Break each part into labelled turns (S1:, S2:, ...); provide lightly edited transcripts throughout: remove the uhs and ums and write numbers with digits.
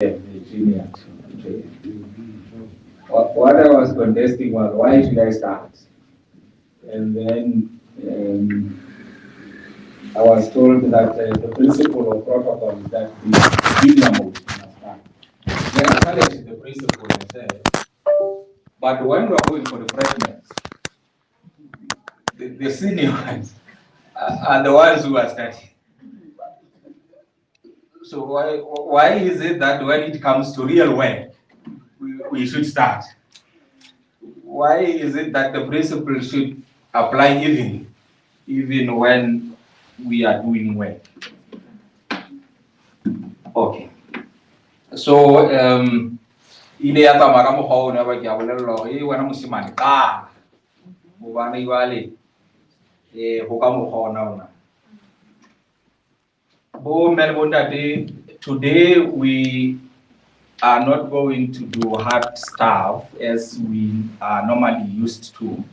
S1: Virginia. What I was contesting was why should I start? And then I was told that the principle of protocol is that the junior most must start. Then I challenged the principle and said, but when we're going for the freshmen, the senior ones are the ones who are starting. So why is it that when it comes to real work, we should start? Why is it that the principle should apply even when we are doing work? Okay. So ile ya tsamaya ka mokgwa o ne ba ke a bolelelwa gore wena mosimane ka gobane jwale go ka mokgwa ona ona. Bo mme le bontate, today we are not going to do hard stuff as we are normally used to.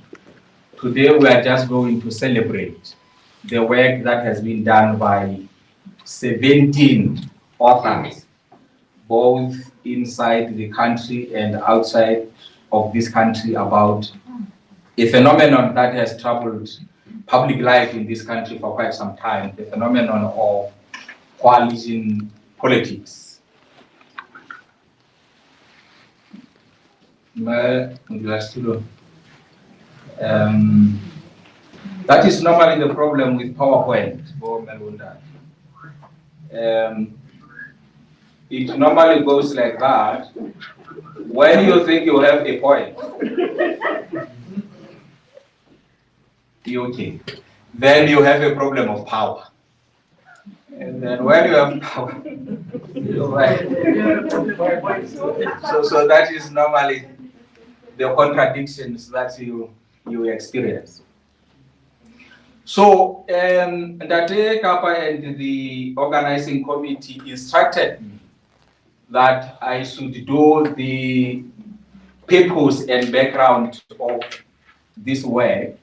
S1: Today we are just going to celebrate the work that has been done by 17 authors, both inside the country and outside of this country, about a phenomenon that has troubled public life in this country for quite some time, the phenomenon of coalition politics. That is normally the problem with PowerPoint. It normally goes like that. When you think you have a point, okay, then you have a problem of power. And then when you have power, so that is normally the contradictions that you experience. So Ndate Kappa and the organizing committee instructed me that I should do the purpose and background of this work,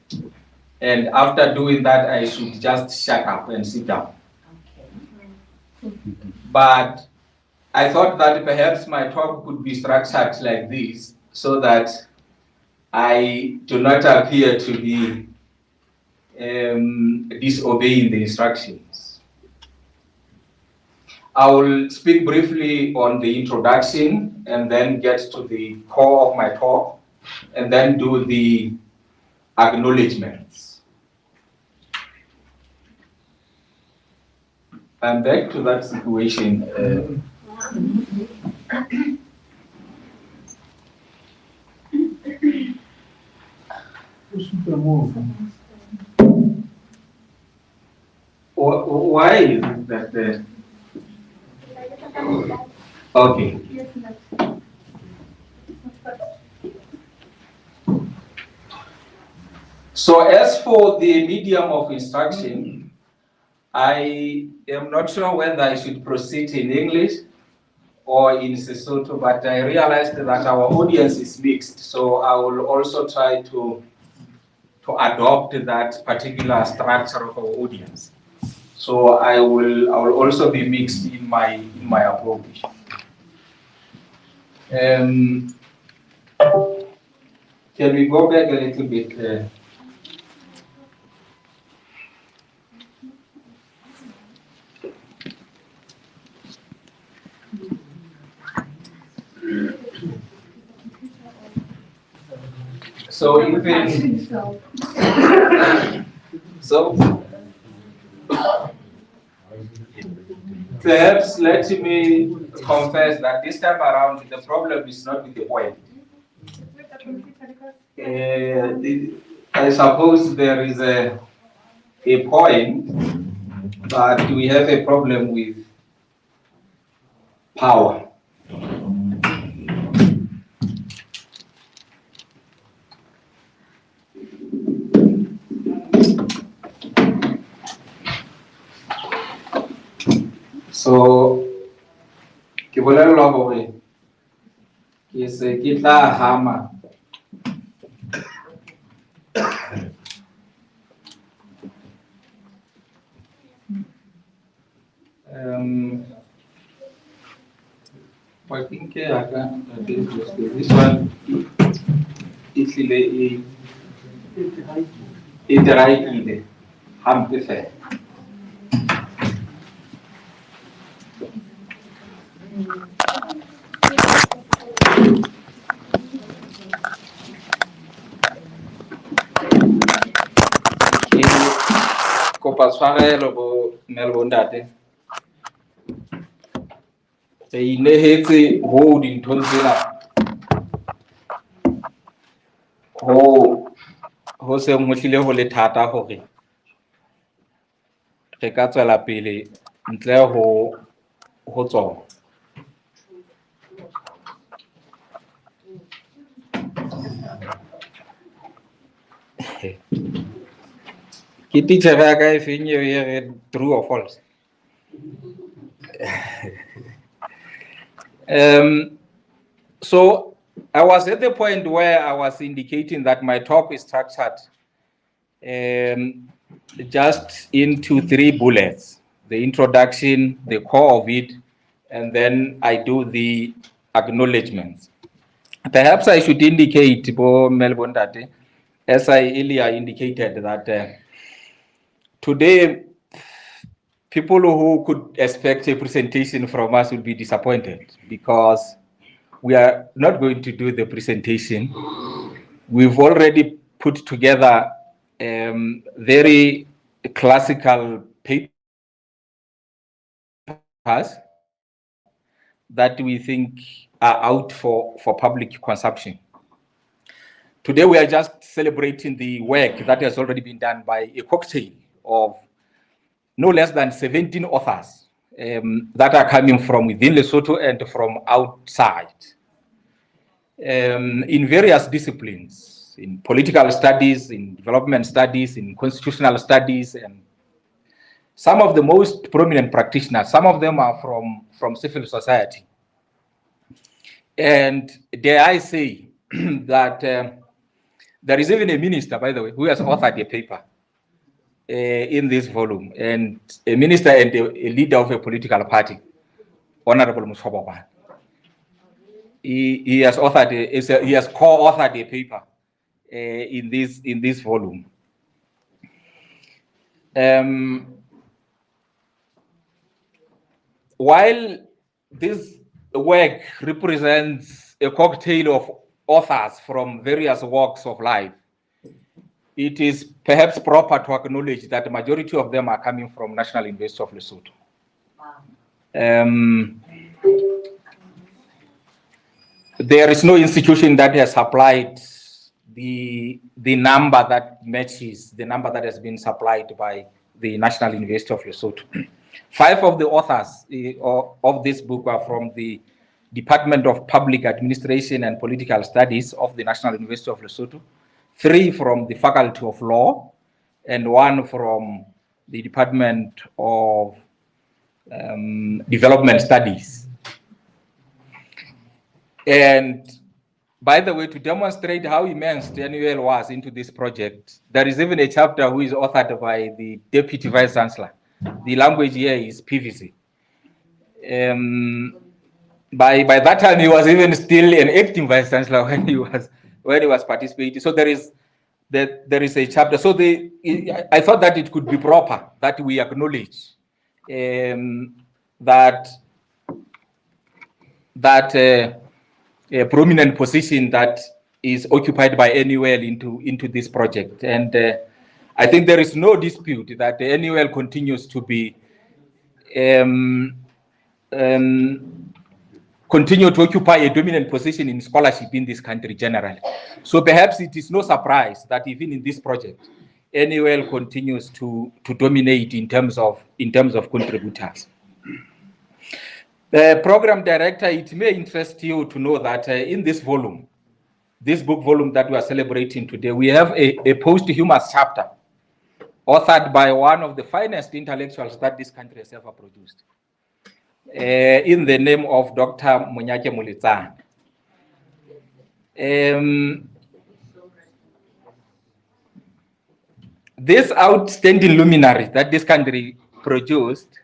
S1: and after doing that I should just shut up and sit down. But I thought that perhaps my talk could be structured like this so that I do not appear to be disobeying the instructions. I will speak briefly on the introduction and then get to the core of my talk and then do the acknowledgements. I'm back to that situation. Why is it that okay. So as for the medium of instruction, I am not sure whether I should proceed in English or in Lesotho, but I realized that our audience is mixed, so I will also try to adopt that particular structure of our audience. So I will also be mixed in my approach. Can we go back a little bit? So perhaps let me confess that this time around the problem is not with the point. I suppose there is a point, but we have a problem with power. So, ke bolelelwa gore ke se ke tla hama I think this one is right. Hampe fair. Kopa tshwarelo bo Melbondate. Re inehetse ho dinthong tsena ho seng ho hlile ho le thata hore re ka tswela pele ntle ho tsona. Ke teacher ya ka e feng eo e re true or false? So I was at the point where I was indicating that my talk is structured just into 3 bullets: the introduction, the core of it, and then I do the acknowledgements. Perhaps I should indicate, Melbourne, that as I earlier indicated, that today people who could expect a presentation from us will be disappointed, because we are not going to do the presentation. We've already put together very classical papers that we think are out for public consumption. Today we are just celebrating the work that has already been done by a cocktail of no less than 17 authors that are coming from within Lesotho and from outside, in various disciplines, in political studies, in development studies, in constitutional studies, and some of the most prominent practitioners. Some of them are from civil society. And dare I say that there is even a minister, by the way, who has authored a paper in this volume, and a minister and a leader of a political party, Honorable Mushoboba. He has authored, he has co-authored a paper in this volume. While this work represents a cocktail of authors from various walks of life, it is perhaps proper to acknowledge that the majority of them are coming from National University of Lesotho. There is no institution that has supplied the number that matches the number that has been supplied by the National University of Lesotho. 5 of the authors of this book are from the Department of Public Administration and Political Studies of the National University of Lesotho, 3 from the Faculty of Law, and 1 from the Department of Development Studies. And by the way, to demonstrate how immense NUL was into this project, there is even a chapter who is authored by the Deputy Vice Chancellor. The language here is PVC. By that time, he was even still an acting Vice Chancellor when he was participating. So there is a chapter. So I thought that it could be proper that we acknowledge that a prominent position that is occupied by NUL into this project. And I think there is no dispute that the NUL continues to be continue to occupy a dominant position in scholarship in this country generally. So perhaps it is no surprise that even in this project, NUL continues to dominate in terms of contributors. The program director, it may interest you to know that in this volume, this book volume that we are celebrating today, we have a posthumous chapter authored by one of the finest intellectuals that this country has ever produced, in the name of Dr. Monyake Moletsane. This outstanding luminary that this country produced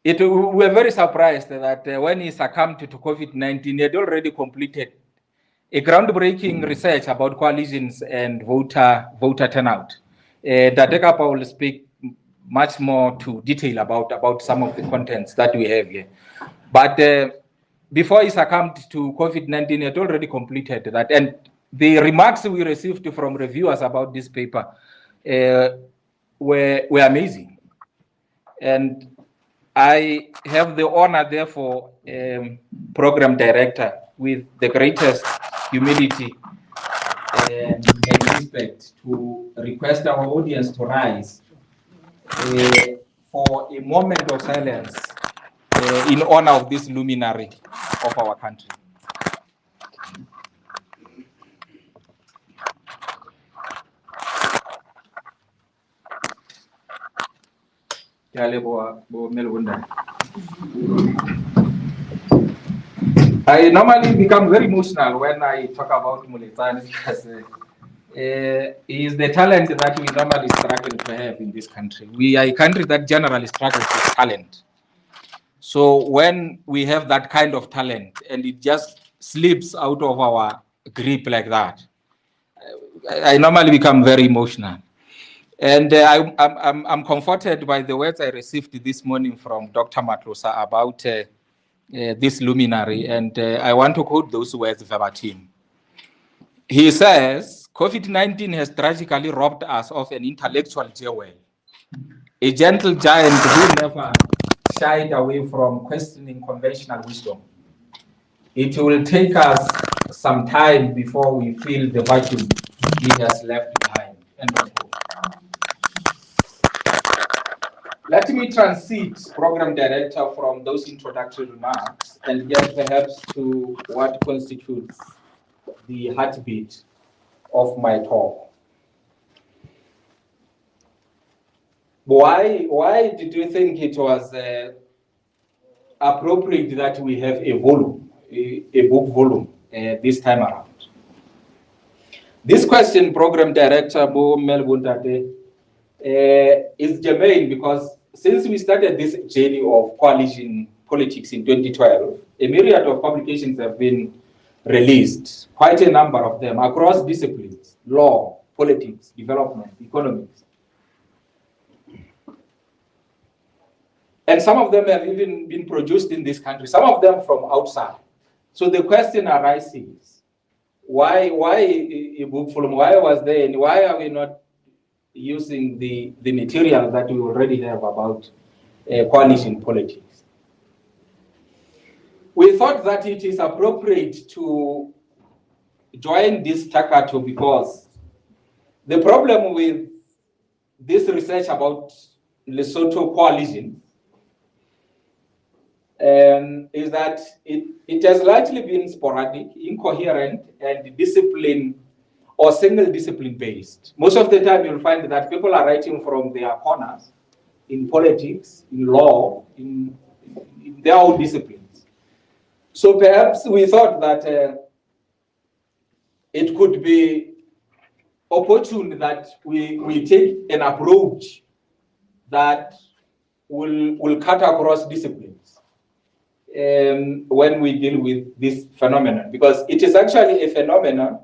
S1: we were very surprised that when he succumbed to COVID-19, he had already completed a groundbreaking research about coalitions and voter turnout. Dadekapa will speak much more to detail about some of the contents that we have here. But before he succumbed to COVID-19, he had already completed that. And the remarks we received from reviewers about this paper were amazing. And I have the honor, therefore, program director, with the greatest humility and respect, to request our audience to rise for a moment of silence in honor of this luminary of our country. I normally become very emotional when I talk about Muletsane because he is the talent that we normally struggle to have in this country. We are a country that generally struggles with talent. So when we have that kind of talent and it just slips out of our grip like that, I normally become very emotional. And I'm comforted by the words I received this morning from Dr. Matlosa about this luminary, and I want to quote those words verbatim. He says, COVID-19 has tragically robbed us of an intellectual jewel, a gentle giant who never shied away from questioning conventional wisdom. It will take us some time before we feel the vacuum he has left behind. End of quote. Let me transit, Program Director, from those introductory remarks and get perhaps to what constitutes the heartbeat of my talk. Why did you think it was appropriate that we have a volume, a book volume, this time around? This question, Program Director Bo Melbundate, is germane because since we started this journey of coalition politics in 2012, a myriad of publications have been released, quite a number of them across disciplines: law, politics, development, economics. And some of them have even been produced in this country, some of them from outside. So the question arises, why a book volume? Why was there, and why are we not using the material that we already have about coalition politics? We thought that it is appropriate to join this staccato because the problem with this research about Lesotho coalition is that it has largely been sporadic, incoherent, and discipline or single discipline based. Most of the time you'll find that people are writing from their corners in politics, in law, in their own disciplines. So perhaps we thought that it could be opportune that we take an approach that will cut across disciplines when we deal with this phenomenon, because it is actually a phenomenon,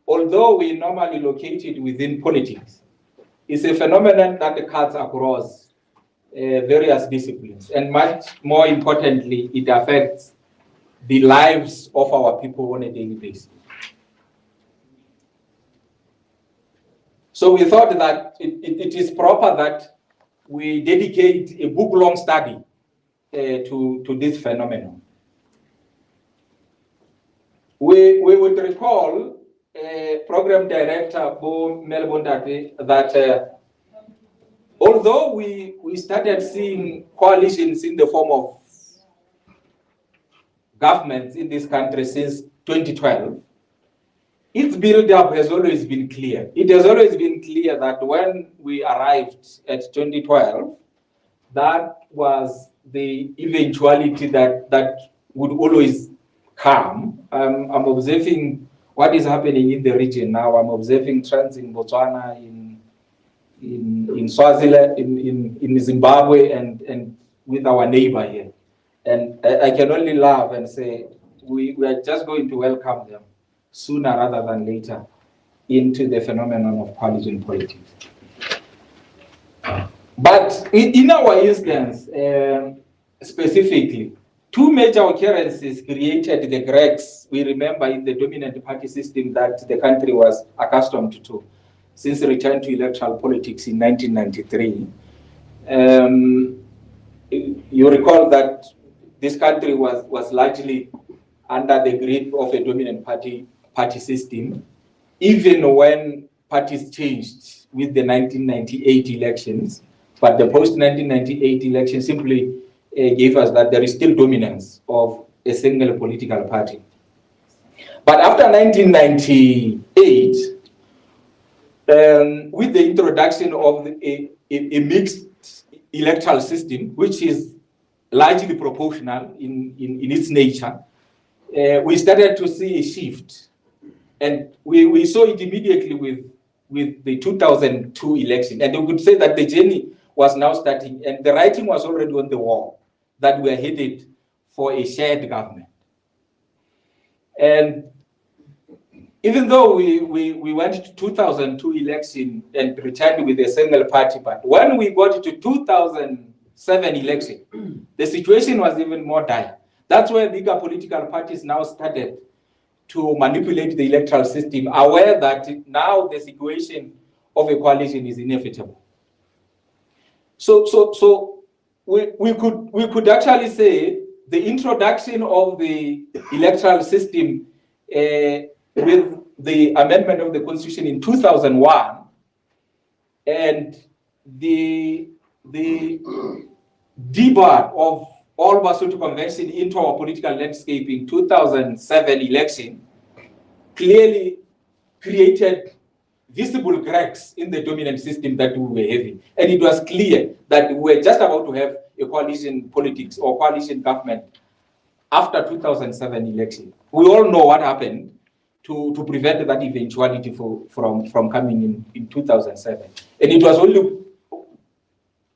S1: although we normally locate it within politics. It's a phenomenon that cuts across various disciplines, and much more importantly, it affects the lives of our people on a daily basis. So we thought that it is proper that we dedicate a book-long study to this phenomenon. We would recall, Program Director Bo Melbundate, that although we started seeing coalitions in the form of governments in this country since 2012, its build-up has always been clear. It has always been clear that when we arrived at 2012, that was the eventuality that would always come. I'm observing what is happening in the region now. I'm observing trends in Botswana, in Swaziland, in Zimbabwe, and with our neighbor here. And I can only laugh and say, we are just going to welcome them sooner rather than later into the phenomenon of coalition politics. But in our instance, specifically, two major occurrences created the cracks we remember in the dominant party system that the country was accustomed to since the return to electoral politics in 1993. You recall that this country was largely under the grip of a dominant party system, even when parties changed with the 1998 elections. But the post-1998 election simply gave us that there is still dominance of a single political party. But after 1998, with the introduction of a mixed electoral system, which is largely proportional in its nature, we started to see a shift. And we saw it immediately with the 2002 election. And we could say that the journey was now starting, and the writing was already on the wall that we are headed for a shared government. And even though we went to 2002 election and returned with a single party, but when we got to 2007 election, the situation was even more dire. That's where bigger political parties now started to manipulate the electoral system, aware that now the situation of a coalition is inevitable. So we could actually say the introduction of the electoral system with the amendment of the Constitution in 2001 and the debut of all Lesotho Convention into our political landscape in 2007 election clearly created visible cracks in the dominant system that we were having. And it was clear that we were just about to have a coalition politics or coalition government after 2007 election. We all know what happened to prevent that eventuality from coming in 2007. And it was only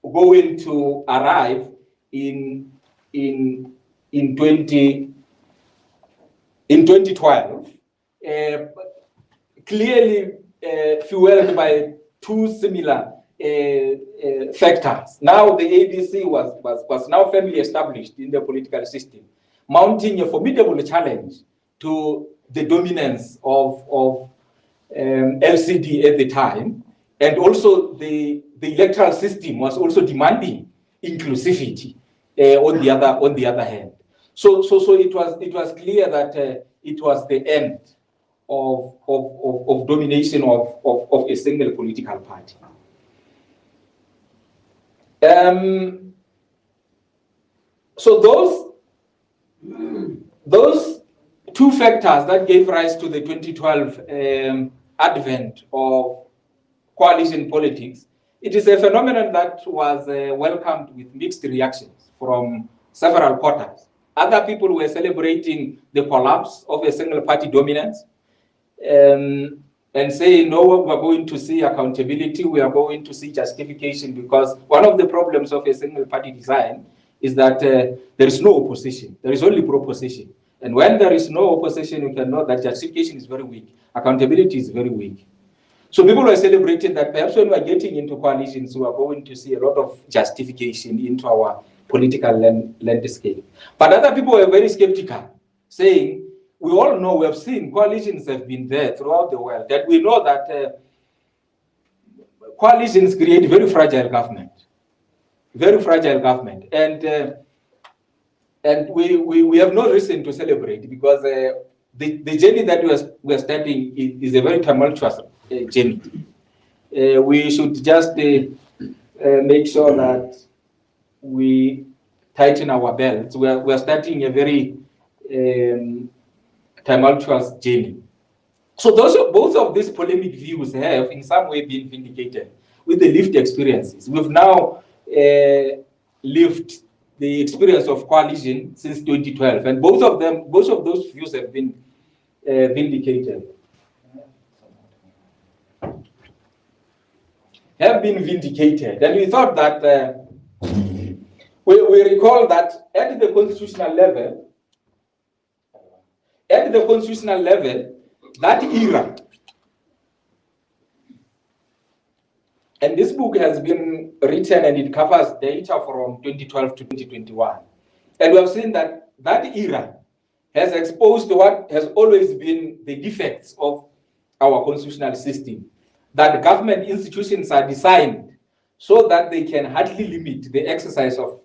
S1: going to arrive in 2012, clearly fueled by two similar factors. Now the ADC was now firmly established in the political system, mounting a formidable challenge to the dominance of LCD at the time, and also the electoral system was also demanding inclusivity on the other hand. So it was clear that it was the end of domination of a single political party. So those two factors that gave rise to the 2012 advent of coalition politics, it is a phenomenon that was welcomed with mixed reactions from several quarters. Other people were celebrating the collapse of a single party dominance and saying, no, we're going to see accountability, we are going to see justification, because one of the problems of a single party design is that there is no opposition, there is only proposition. And when there is no opposition, you can know that justification is very weak, accountability is very weak. So people were celebrating that perhaps when we are getting into coalitions, we are going to see a lot of justification into our political landscape. But other people were very skeptical, saying, we all know, we have seen coalitions have been there throughout the world, that we know that coalitions create very fragile government. And we have no reason to celebrate, because the journey that we are starting is a very tumultuous journey. We should just make sure that we tighten our belts. We are starting a very tumultuous journey. So both of these polemic views have in some way been vindicated with the lived experiences. We've now lived the experience of coalition since 2012, and both of those views have been vindicated. And we thought that we recall that at the constitutional level, that era, and this book has been written and it covers data from 2012 to 2021. And we have seen that that era has exposed what has always been the defects of our constitutional system, that government institutions are designed so that they can hardly limit the exercise of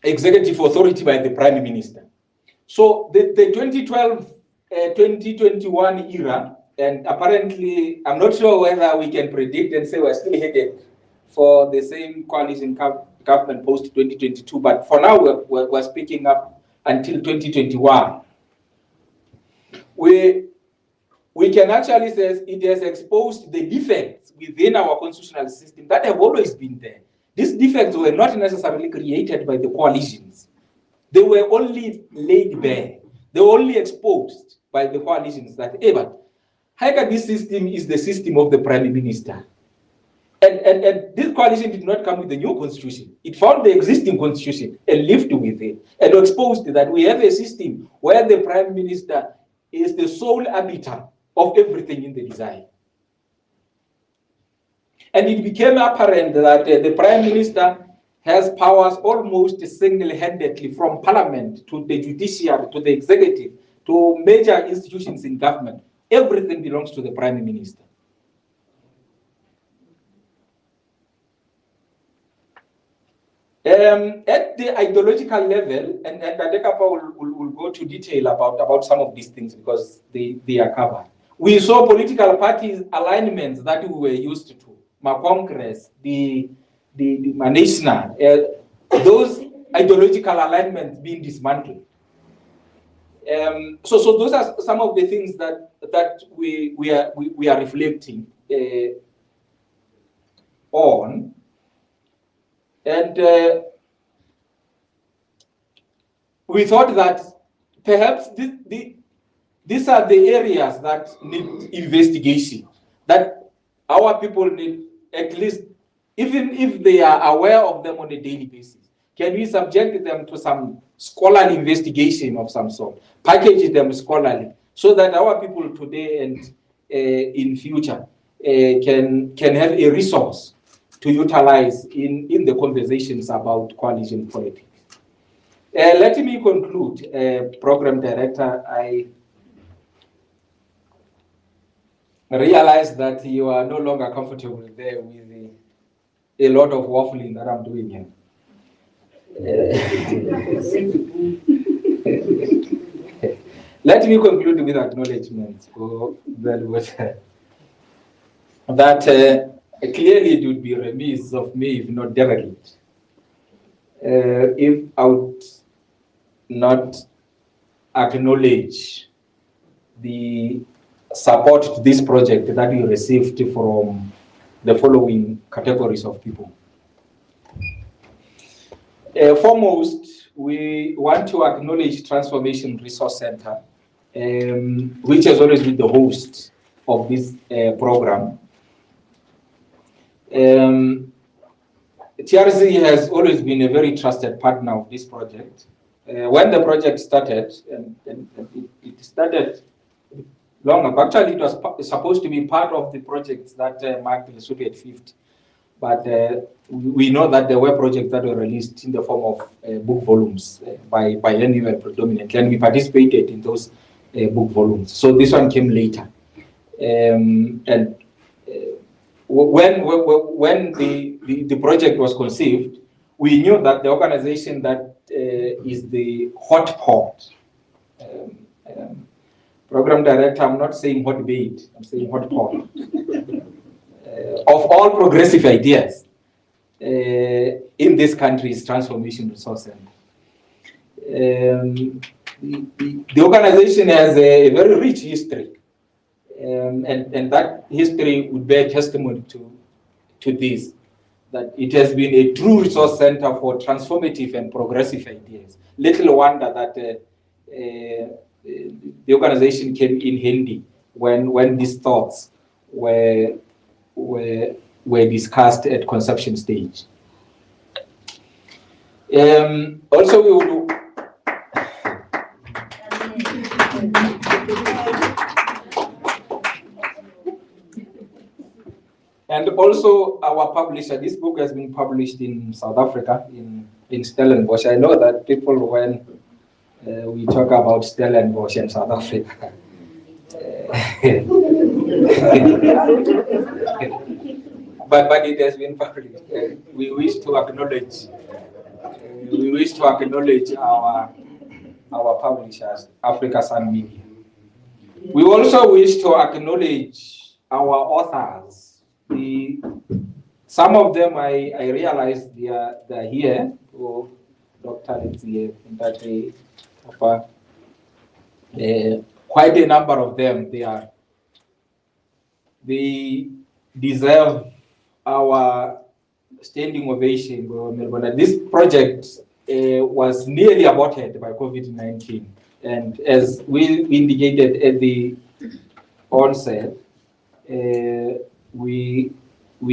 S1: executive authority by the Prime Minister. So the 2012-2021 era, and apparently, I'm not sure whether we can predict and say we're still headed for the same coalition government post-2022, but for now, we're speaking up until 2021. We can actually say it has exposed the defects within our constitutional system that have always been there. These defects were not necessarily created by the coalitions. They were only laid bare. They were only exposed by the coalitions that, hey, but this system is the system of the Prime Minister. And this coalition did not come with a new constitution. It found the existing constitution and lived with it and exposed that we have a system where the Prime Minister is the sole arbiter of everything in the design. And it became apparent that the Prime Minister has powers almost single-handedly from Parliament to the judiciary to the executive to major institutions in government. Everything belongs to the Prime Minister. At the ideological level, and Adekapa will go to detail about some of these things because they are covered. We saw political parties alignments that we were used to, Congress, the Manishna, those ideological alignments being dismantled. So those are some of the things that we are reflecting on. And we thought that perhaps these are the areas that need investigation, that our people need, at least, even if they are aware of them on a daily basis. Can we subject them to some scholarly investigation of some sort, package them scholarly, so that our people today and in future can have a resource to utilize in the conversations about coalition politics. Let me conclude, Program Director. I realize that you are no longer comfortable there with a lot of waffling that I'm doing here. Let me conclude with acknowledgements for that clearly it would be remiss of me, if not derelict, if I would not acknowledge the support to this project that we received from the following categories of people. Foremost, we want to acknowledge Transformation Resource Center, which has always been the host of this program. TRC has always been a very trusted partner of this project. When the project started, and it started long ago, actually it was supposed to be part of the projects that marked Lesotho at 50. But we know that there were projects that were released in the form of book volumes by NUL predominantly, and we participated in those book volumes. So this one came later. And when the project was conceived, we knew that the organization that is the hot pot, Program Director, I'm not saying hot bait, I'm saying hot pot, of all progressive ideas in this country's Transformation Resource Center. The organization has a very rich history, and that history would bear testimony to this, that it has been a true resource center for transformative and progressive ideas. Little wonder that the organization came in handy when these thoughts were were discussed at conception stage. Also, we would and also our publisher. This book has been published in South Africa in Stellenbosch. I know that people, when we talk about Stellenbosch and South Africa, but it has been published. We wish to acknowledge. We wish to acknowledge our publishers, Africa Sun Media. We also wish to acknowledge our authors. Some of them I realize they're here. Oh, Dr. Letsie, Papa. Quite a number of them. They deserve our standing ovation. This project was nearly aborted by COVID-19, and as we indicated at the onset, we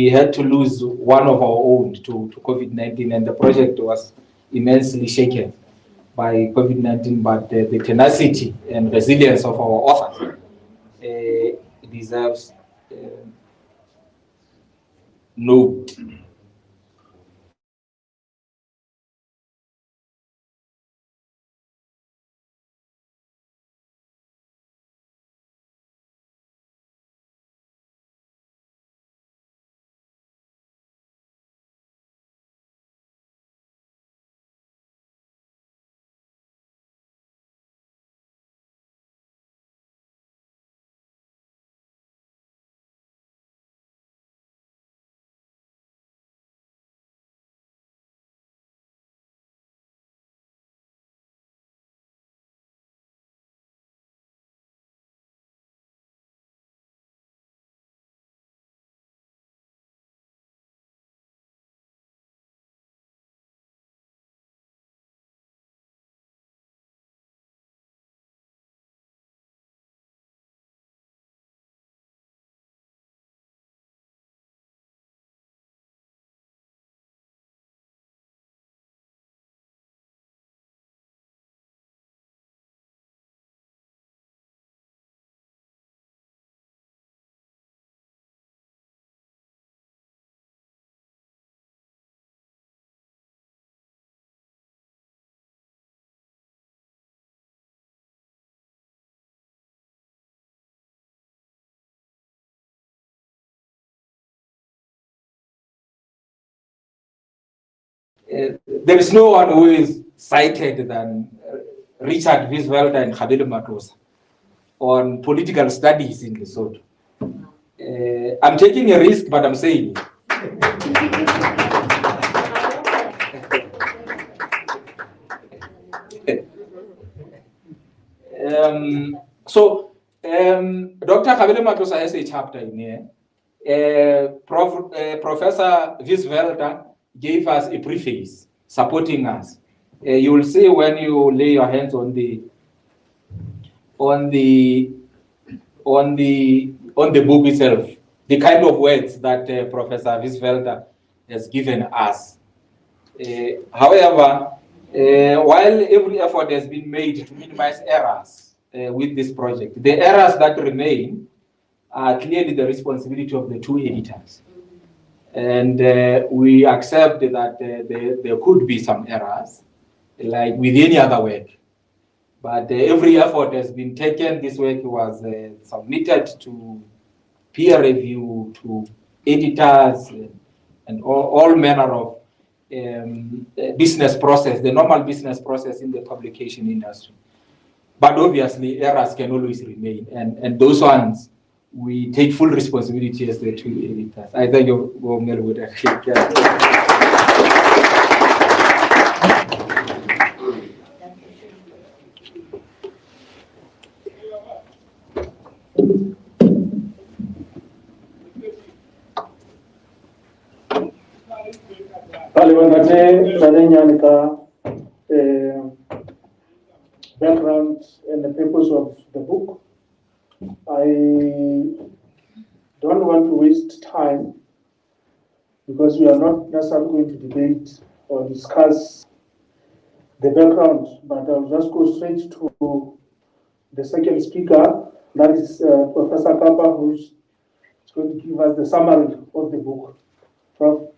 S1: had to lose one of our own to COVID-19, and the project was immensely shaken by COVID-19. But the tenacity and resilience of our authors deserves note. There is no one who is cited than Richard Wieswelder and Khabele Matosa on political studies in Lesotho. I'm taking a risk, but I'm saying it. Dr. Khabele Matosa has a chapter in here. Professor Wieswelder gave us a preface supporting us. You will see when you lay your hands on the book itself, the kind of words that Professor Wieswelder has given us. However, while every effort has been made to minimize errors with this project, the errors that remain are clearly the responsibility of the two editors. And we accept that there could be some errors, like with any other work. But every effort has been taken. This work was submitted to peer review, to editors, and all manner of business process, the normal business process in the publication industry. But obviously, errors can always remain. And those ones, we take full responsibility as the two editors. I thank you, Gomel, would actually care.
S2: Background and the purpose of the book. I don't want to waste time because we are not necessarily going to debate or discuss the background, but I'll just go straight to the second speaker, that is Professor Kappa, who's going to give us the summary of the book. Prof.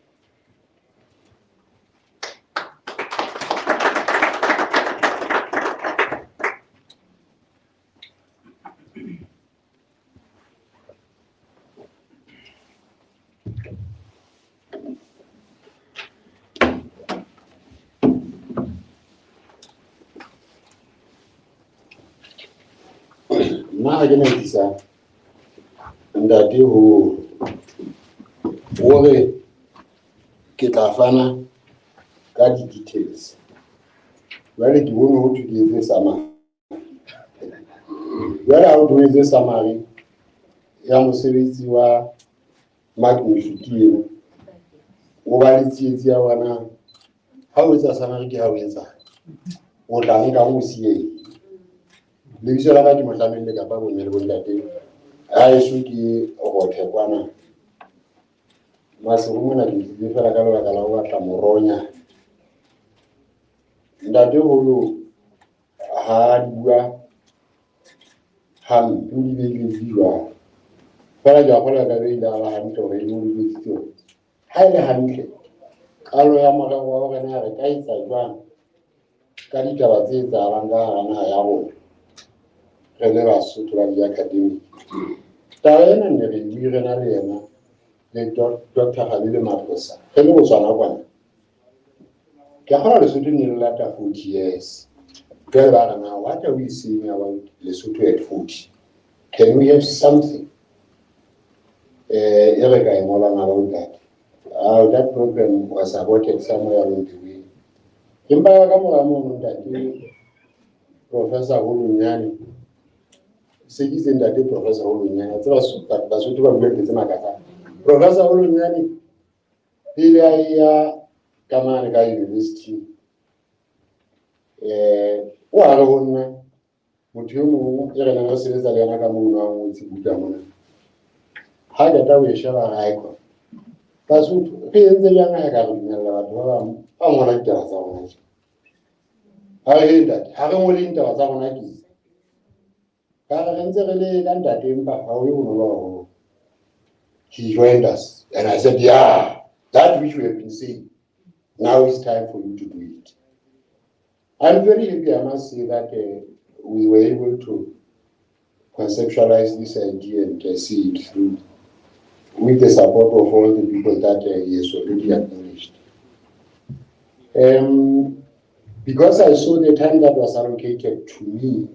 S3: Nna ga ke na tlisa ntate hore ke tla fana ka di-details. Jwale ke bone ho thwe ke etse summary. Jwale ha ho thwe o etse summary ya mosebetsi wa Mark Mofeti eno, o ba le tsietsi ya bona ha o etsa summary ke ha o etsa o tla nka o siye lebitso la ka ke Mohlamelle kapa bo mme le bontate a eso ke rothe kwana masego mona ke tlile fela ka lebaka la ho batla moronya. Ntate holo ha bua hampe o di beile jwalo fela ke a kgola ka beile a hantle hore e le ho lebitsitse hore ha e le hantle kalo ya morero wa hore na re ka etsa jwang ka ditaba tse etsahalang ka hara naha ya rona re le Basotho ba di-academic. Taba ena ne re buile na le yena le Dr. Khalile Maposa re le Botswana kwana ke a kgona Lesotho ne le lata 40 years. Jwale ba re na what are we saying about Lesotho at 40? Can we have something e re ka e ngolang about that? That program was aborted somewhere along the way. Empa ka mora moo ntate Professor Holunyane se ke itse ntate Professor Holunyane tse Basotho ba bua tse makatsa. Professor Holunyane pele a ya ka mane ka university o a re ho nna motho yo mongwe e re nang re sebetsa le yena ka moo a ngotse buka mona ha ke ta o e sheba ga iko Basotho re entse jang ha ka re dumella batho ba bang ba ngola ditaba tsa rona ha re ntate ha re ngole ditaba tsa rona ke ka re ntse re le ka ntate empa ha o yo bonolo. He joined us and I said, yeah, that which we have been saying, now it's time for you to do it. I'm very happy, I must say, that we were able to conceptualize this idea and see it through with the support of all the people that he has already acknowledged. Because I saw the time that was allocated to me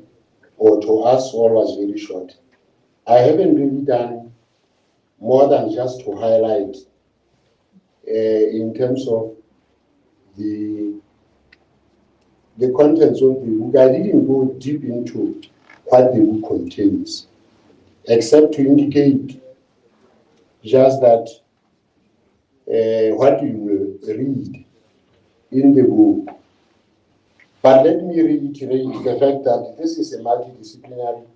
S3: or to us all was very short, I haven't really done more than just to highlight in terms of the contents of the book. I didn't go deep into what the book contains, except to indicate just that what you will read in the book. But let me reiterate the fact that this is a multidisciplinary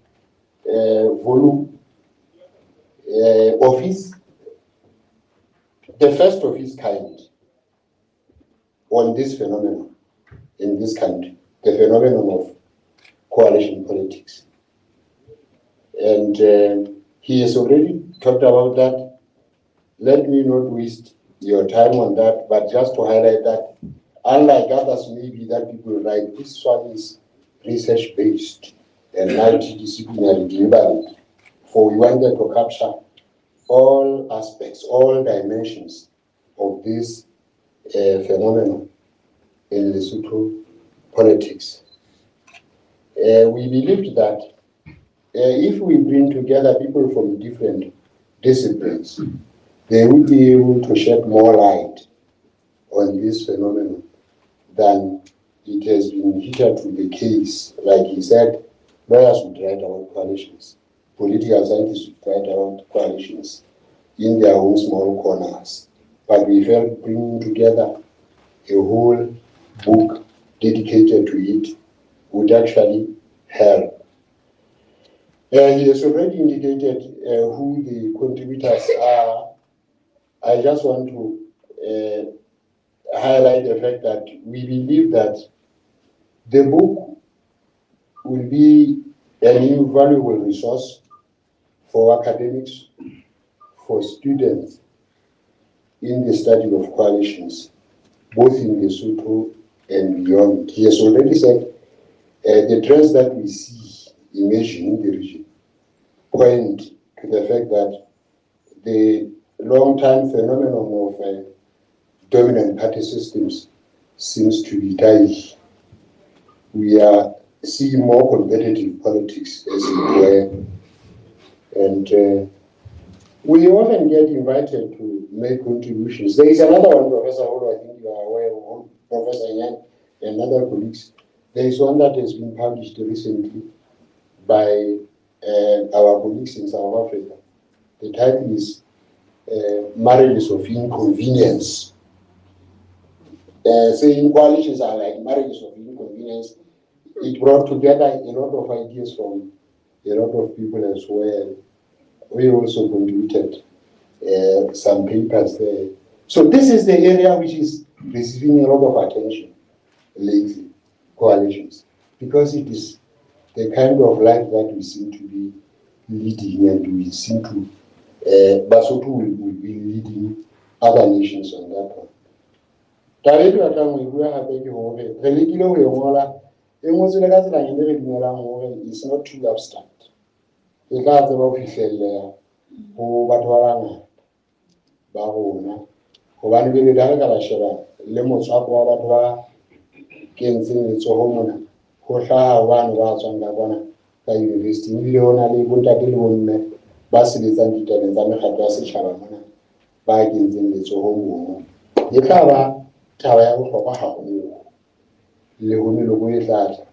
S3: volume office, the first of its kind on this phenomenon in this country, the phenomenon of coalition politics. And he has already talked about that. Let me not waste your time on that, but just to highlight that, unlike others maybe that people write, this one is research-based and multidisciplinary deliberate, for we wanted to capture all aspects, all dimensions of this phenomenon in Lesotho politics. We believed that if we bring together people from different disciplines, they will be able to shed more light on this phenomenon than it has been hitherto the case. Like he said, lawyers would write about coalitions, political scientists would write about coalitions in their own small corners. But we felt bringing together a whole book dedicated to it would actually help. He has already indicated who the contributors are. I just want to highlight the fact that we believe that the book will be an invaluable resource for academics, for students in the study of coalitions, both in Lesotho and beyond. He has already said the trends that we see emerging in the region point to the fact that the long-time phenomenon of dominant party systems seems to be dying. We are seeing more competitive politics, as it were, and we often get invited to make contributions. There is another one, Professor Holo, I think you are aware of, Professor Yan and other colleagues. There is one that has been published recently by our colleagues in South Africa. The title is Marriages of Inconvenience. Saying coalitions are like marriages of inconvenience. It brought together a lot of ideas from a lot of people as well. We also contributed some papers there. So this is the area which is receiving a lot of attention lately, coalitions, because it is the kind of life that we seem to be leading, and we seem to, Basotho will be leading other nations on that one. It's not too abstract. E tla tseba ho fihlella ho batho ba bangata ba rona hobane pele da re ka la sheba le motswako wa batho ba kentseng letsoho mona ho hlaha bana ba tswang ka kwana ka university ebile ho na le bontate le bomme ba sebetsang ditabeng tsa mekgatlo ya setjhaba mona ba kentseng letsoho moo. E tla ba taba ya bohlokwa haholo le ho meloko e tla tla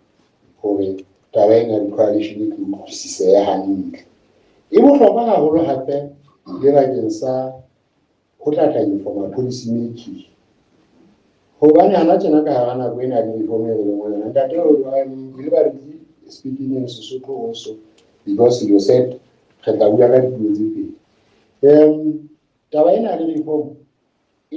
S3: hore taba ena ya coalition e tlo utlwisiseha hantle. E bohlokwa haholo hape le bakeng sa ho tlatla informa policy making. Hobane hana tjena ka hara nako ena le reform e leng mona. Ntate I'm deliberately speaking in Lesotho also because you said re tla bua ka dipuo tse pedi. Taba ena le reform e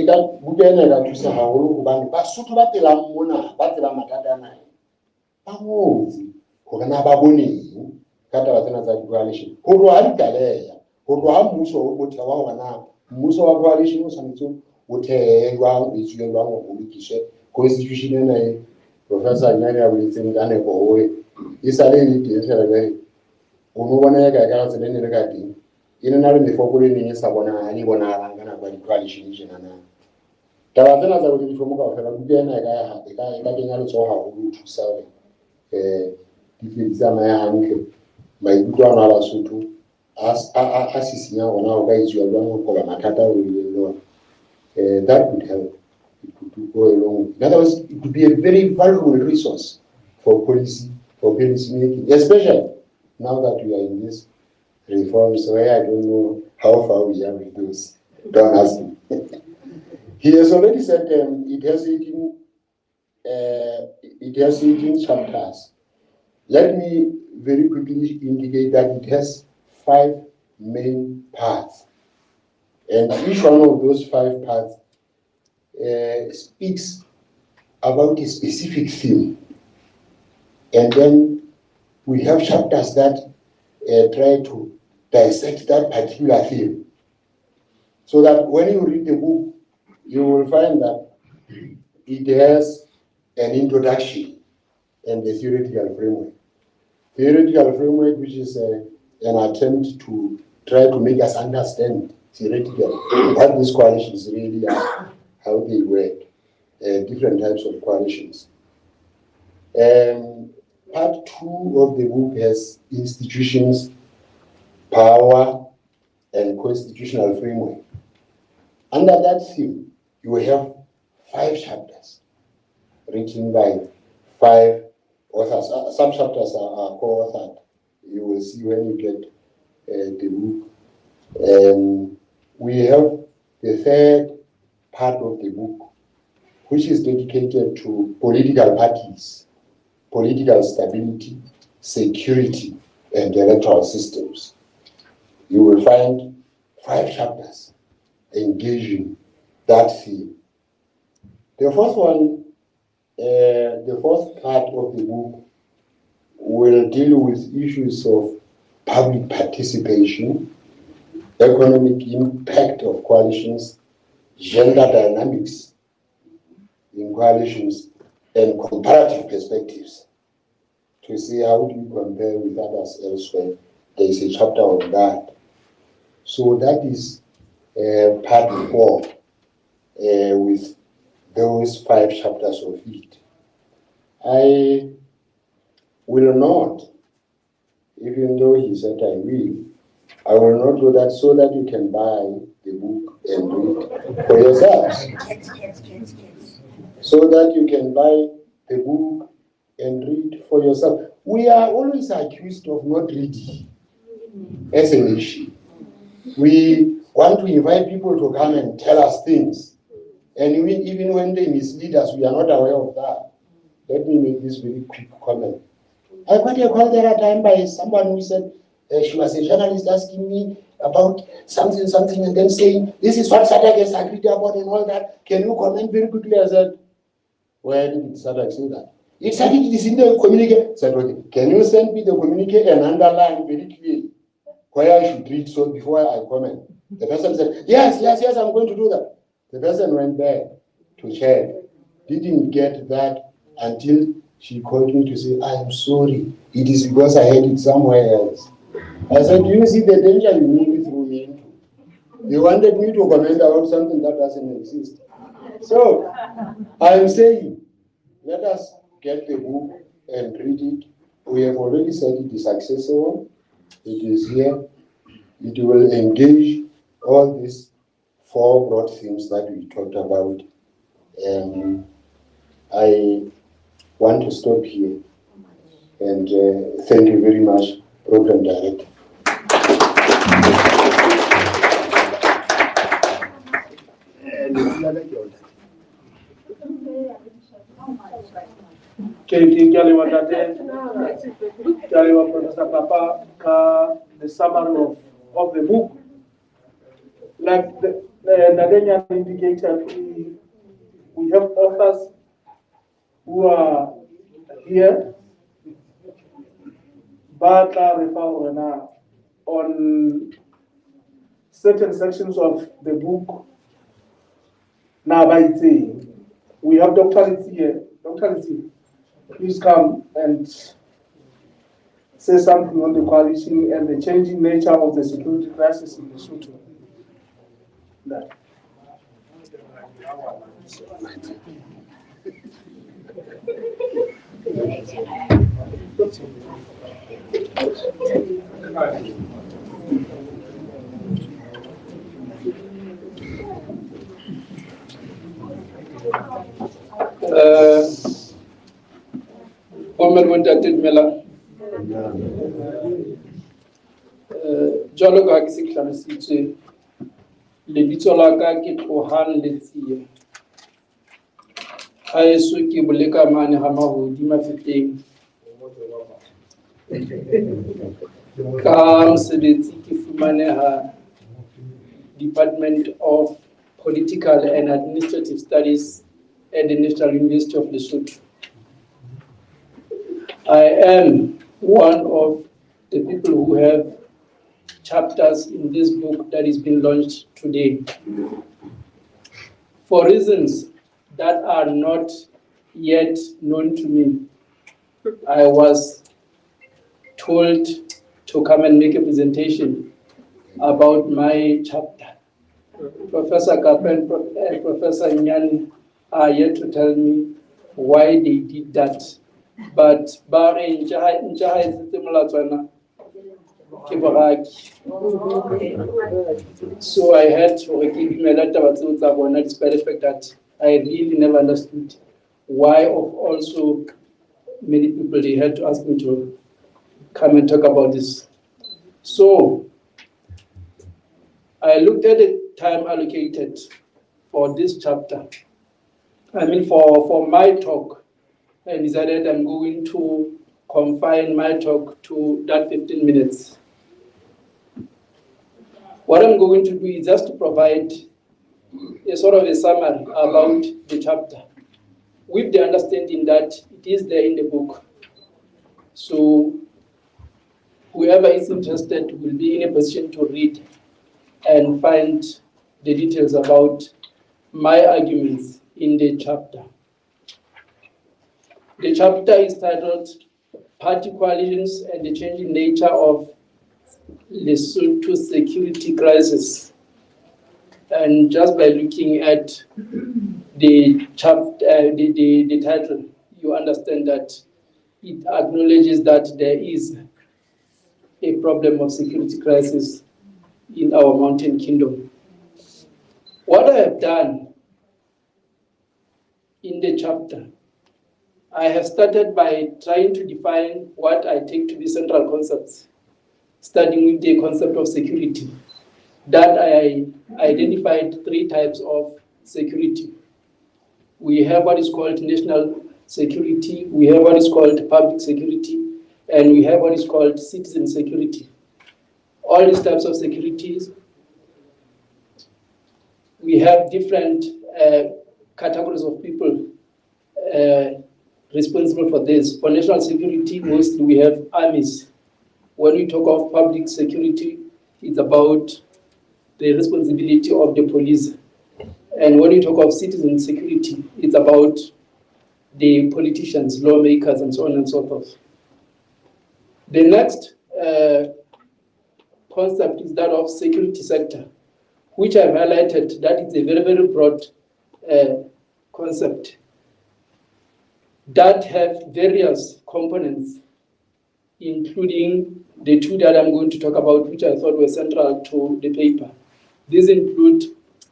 S3: ka bukana ka thusa haholo hobane Basotho ba telang mona ba tseba mathata ana ba motse hore na ba boneng ka taba tsena tsa coalition ho tloha ha ditlaleha ho tloha ha mmuso o thewa hore na mmuso wa coalition o tshwanetse o thehe jwang o etswe jwang o lokiswe constitution ena e Professor Nyane ya boletseng ka nepo hore e sale e le teng fela jwale o no bona ya ka ka tsela ne le ka teng e ne na le mefokolo e neng e sa bonahale e bonahalang ka nako ya di-coalition tjenana. Taba tsena tsa hore difomo kaofela buka ena e ka kenya letsoho haholo ho thusa hore di tle di tsamaye hantle maikutlo ana a Basotho a sisinya hona ho ka etsuwa jwang ho qoba mathata ao le lona. That could help. It could go along. In other words, it could be a very valuable resource for policy making, especially now that we are in this reforms where I don't know how far we are with those. Don't ask me. He has already said it has 18 chapters. Let me very quickly indicate that it has 5 main parts. And each one of those 5 parts speaks about a specific theme. And then we have chapters that try to dissect that particular theme. So that when you read the book, you will find that it has an introduction and the theoretical framework. Theoretical framework, which is an attempt to try to make us understand theoretically what these coalitions really are, how they work, different types of coalitions. Part 2 of the book has institutions, power, and constitutional framework. Under that theme, you have 5 chapters written by 5 authors. Some chapters are co-authored. You will see when you get the book. We have the 3rd part of the book, which is dedicated to political parties, political stability, security, and electoral systems. You will find 5 chapters engaging that theme. The first one, the first part of the book will deal with issues of public participation, economic impact of coalitions, gender dynamics in coalitions, and comparative perspectives to see how do you compare with others elsewhere. There is a chapter on that. So that is part 4 with those 5 chapters of it. I will not, even though he said I will not do that so that you can buy the book and read for yourselves. So that you can buy the book and read for yourself. We are always accused of not reading as a nation. We want to invite people to come and tell us things. And even when they mislead us, we are not aware of that. Let me make this very quick comment. I got a call the other time by someone who said she was a journalist asking me about something, and then saying, this is what SADC has agreed about and all that. Can you comment very quickly? I said, where did SADC say that? It said it is in the communique. I said, okay, can you send me the communique and underline very clearly where I should read so before I comment? The person said, yes, I'm going to do that. The person went there to check, didn't get that until she called me to say, I am sorry, it is because I had it somewhere else. I said, do you see the danger you nearly threw me into? You wanted me to comment about something that doesn't exist. So, I am saying, let us get the book and read it. We have already said it is accessible. It is here. It will engage all these 4 broad themes that we talked about. I want to stop here and thank you very much, Program Director.
S2: Professor Papa, the summary of the book. Like Nadenia indicated, we have authors who are here, but on certain sections of the book. Now, we have Dr. Litsi here. Dr. Litsi, please come and say something on the coalition and the changing nature of the security crisis in Lesotho.
S4: Jalo ka ke se hlalositswe lebitso la ka ke Tlohan Letsie a eso ke boleka mane ha mahodi mafeteng ka mosebetsi ke fumaneha Department of Political and Administrative Studies at the National University of Lesotho. I am one of the people who have chapters in this book that is being launched today. For reasons that are not yet known to me, I was told to come and make a presentation about my chapter. Professor Kapa and Professor Nyani are yet to tell me why they did that. But so I had to give me a letter despite the fact that I really never understood why of also many people they had to ask me to come and talk about this. So I looked at the time allocated for this chapter. I mean for my talk, I decided I'm going to confine my talk to that 15 minutes. What I'm going to do is just to provide a sort of a summary about the chapter, with the understanding that it is there in the book. So whoever is interested will be in a position to read and find the details about my arguments in the chapter. The chapter is titled Party Coalitions and the Changing Nature of Lesotho Security Crisis. And just by looking at the chapter, the title, you understand that it acknowledges that there is a problem of security crisis in our mountain kingdom. What I have done in the chapter, I have started by trying to define what I take to be central concepts, starting with the concept of security. That I identified 3 types of security. We have what is called national security, we have what is called public security, and we have what is called citizen security. All these types of securities, we have different categories of people responsible for this. For national security, mostly we have armies. When we talk of public security, it's about the responsibility of the police. And when we talk of citizen security, it's about the politicians, lawmakers, and so on and so forth. The next concept is that of security sector, which I've highlighted that it's a very, very broad concept that have various components, including the 2 that I'm going to talk about, which I thought were central to the paper. These include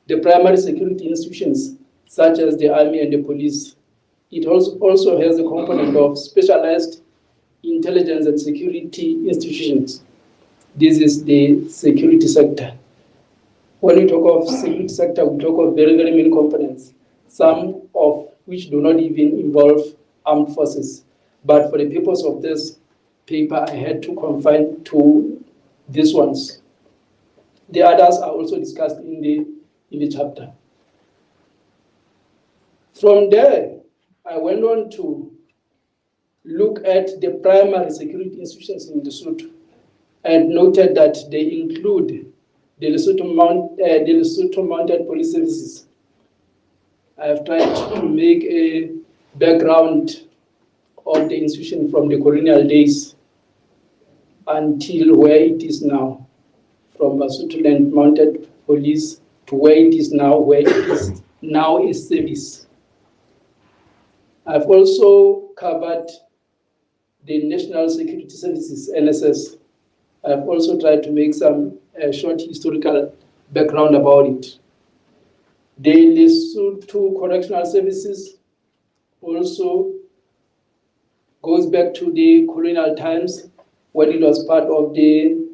S4: the primary security institutions, such as the army and the police. It also has a component of specialized intelligence and security institutions. This is the security sector. When we talk of security sector, we talk of very, very many components, some of which do not even involve armed forces. But for the purpose of this paper, I had to confine to these ones. The others are also discussed in the chapter. From there, I went on to look at the primary security institutions in Lesotho and noted that they include the Lesotho Mounted Police Services. I have tried to make a background of the institution from the colonial days until where it is now, from Lesotho Land Mounted Police to where it is now, where it is now a service. I've also covered the National Security Services, NSS. I've also tried to make some short historical background about it. The Lesotho Correctional Services also goes back to the colonial times when it was part of the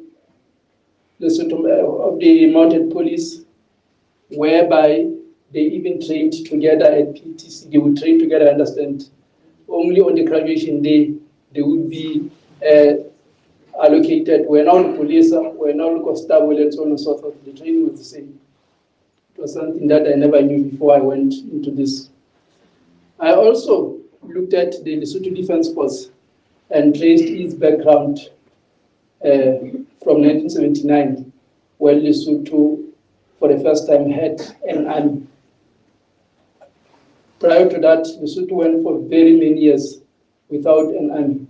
S4: Lesotho of the Mounted Police, whereby they even trained together at PTC. They would train together, I understand. Only on the graduation day, they would be allocated. We're now the police, we're now the constable, and so on and so forth. The training was the same. It was something that I never knew before I went into this. I also looked at the Lesotho Defense Force and traced its background from 1979, when Lesotho, for the first time, had an army. Prior to that, Lesotho went for very many years without an army.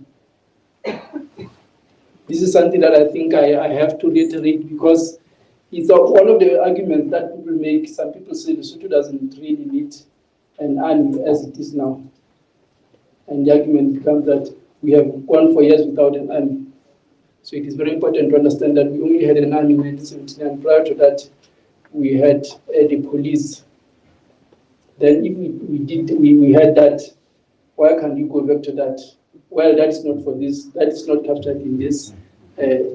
S4: This is something that I think I have to reiterate, because it's one of the arguments that people make. Some people say Lesotho doesn't really need an army as it is now. And the argument becomes that we have gone for years without an army. So it is very important to understand that we only had an army in 1979. Prior to that, we had the police. Then if we had that, why can't we go back to that? Well, that is not for this. That is not captured in this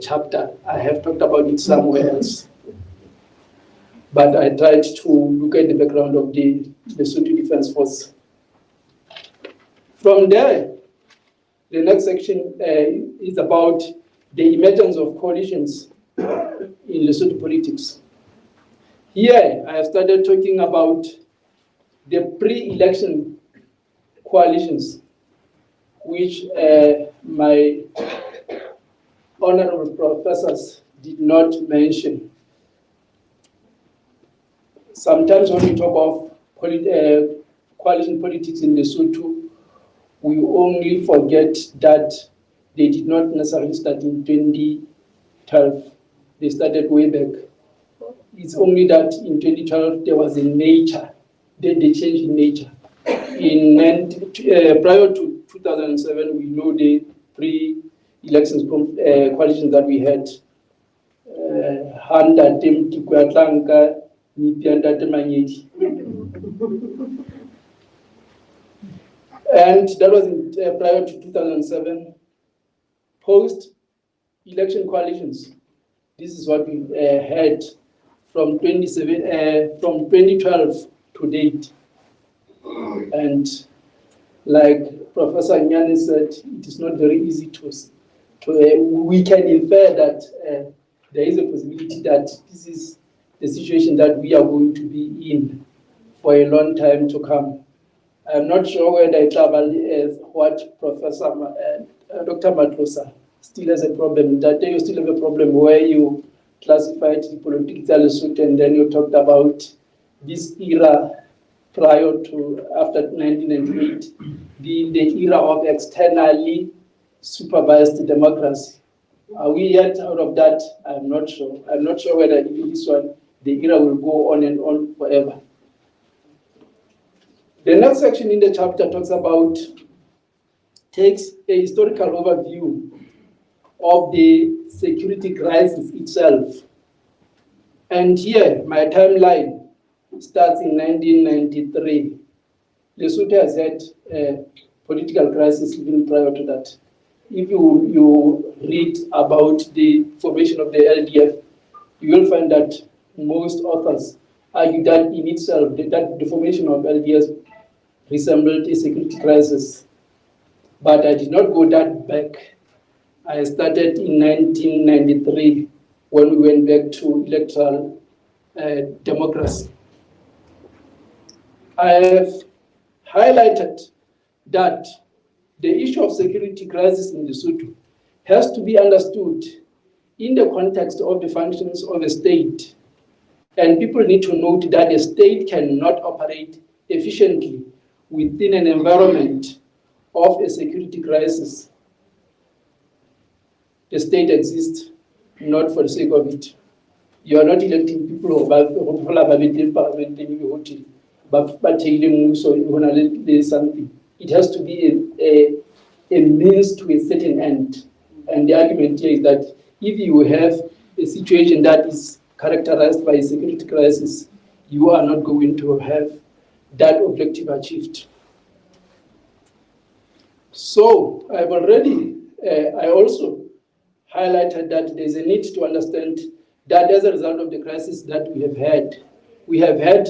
S4: chapter. I have talked about it somewhere else. But I tried to look at the background of the Lesotho Defense Force. From there, the next section is about the emergence of coalitions in Lesotho politics. Here, I have started talking about the pre-election coalitions, which my honorable professors did not mention. Sometimes when we talk of coalition politics in Lesotho, we only forget that they did not necessarily start in 2012. They started way back. It's only that in 2012 there was a nature, the change in nature. Prior to 2007, we know the pre-elections coalitions that we had. Handa Temti Kwatlanka, Nipianda Temanyeti. And that was prior to 2007. Post-election coalitions, this is what we had from 2012 to date. And like Professor Nyani said, it is not very easy to we can infer that there is a possibility that this is the situation that we are going to be in for a long time to come. I'm not sure whether is what Professor Dr. Matrosa still has a problem. That you still have a problem where you classified the politics Lesotho and then you talked about this era prior to after 1998 being the era of externally supervised democracy. Are we yet out of that? I'm not sure. I'm not sure whether in this one the era will go on and on forever. The next section in the chapter takes a historical overview of the security crisis itself. And here, my timeline starts in 1993. Lesotho has had a political crisis even prior to that. If you read about the formation of the LDF, you will find that most authors argue that in itself, that the formation of LDF resembled a security crisis. But I did not go that back. I started in 1993 when we went back to electoral democracy. I have highlighted that the issue of security crisis in Lesotho has to be understood in the context of the functions of a state. And people need to note that a state cannot operate efficiently within an environment of a security crisis. The state exists not for the sake of it. You are not electing people who are something. It has to be a means to a certain end. And the argument here is that if you have a situation that is characterized by a security crisis, you are not going to have that objective achieved. So I also highlighted that there's a need to understand that as a result of the crisis that we have had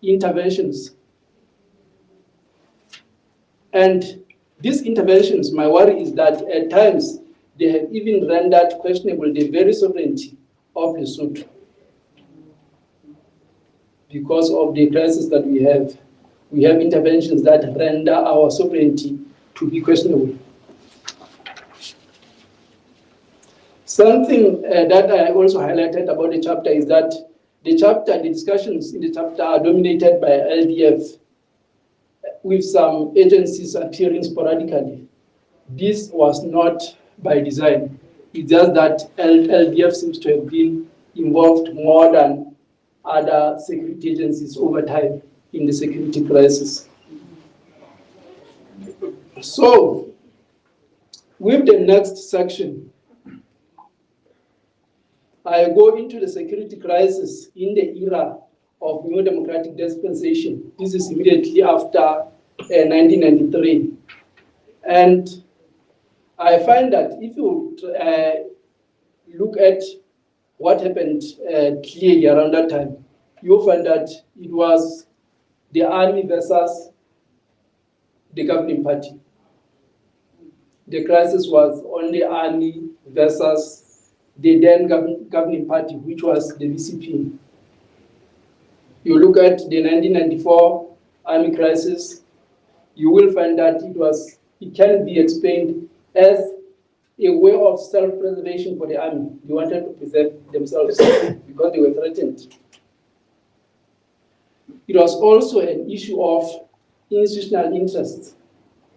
S4: interventions. And these interventions, my worry is that at times they have even rendered questionable the very sovereignty of Lesotho. Because of the crisis that we have interventions that render our sovereignty to be questionable. Something that I also highlighted about the chapter is that the discussions in the chapter are dominated by LDF, with some agencies appearing sporadically. This was not by design. It's just that LDF seems to have been involved more than other security agencies over time in the security crisis. So, with the next section, I go into the security crisis in the era of new democratic dispensation. This is immediately after 1993. And I find that if you look at what happened clearly around that time, you'll find that it was the army versus the governing party. The crisis was on the army versus the then governing party, which was the VCP. you look at the 1994 army crisis, you will find that it can be explained as a way of self-preservation for the army. They wanted to preserve themselves because they were threatened. It was also an issue of institutional interests.